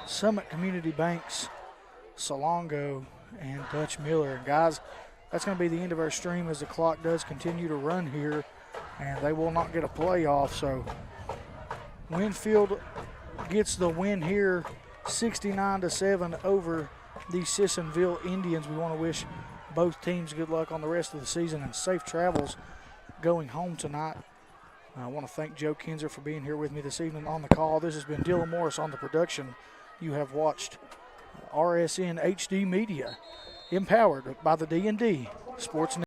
Summit Community Banks, Salongo, and Dutch Miller. And guys, that's going to be the end of our stream as the clock does continue to run here, and they will not get a playoff. So Winfield gets the win here, 69-7 over the Sissonville Indians. We want to wish both teams good luck on the rest of the season and safe travels going home tonight. I want to thank Joe Kinzer for being here with me this evening on the call. This has been Dylan Morris on the production. You have watched RSN HD Media, empowered by the D&D Sports Network.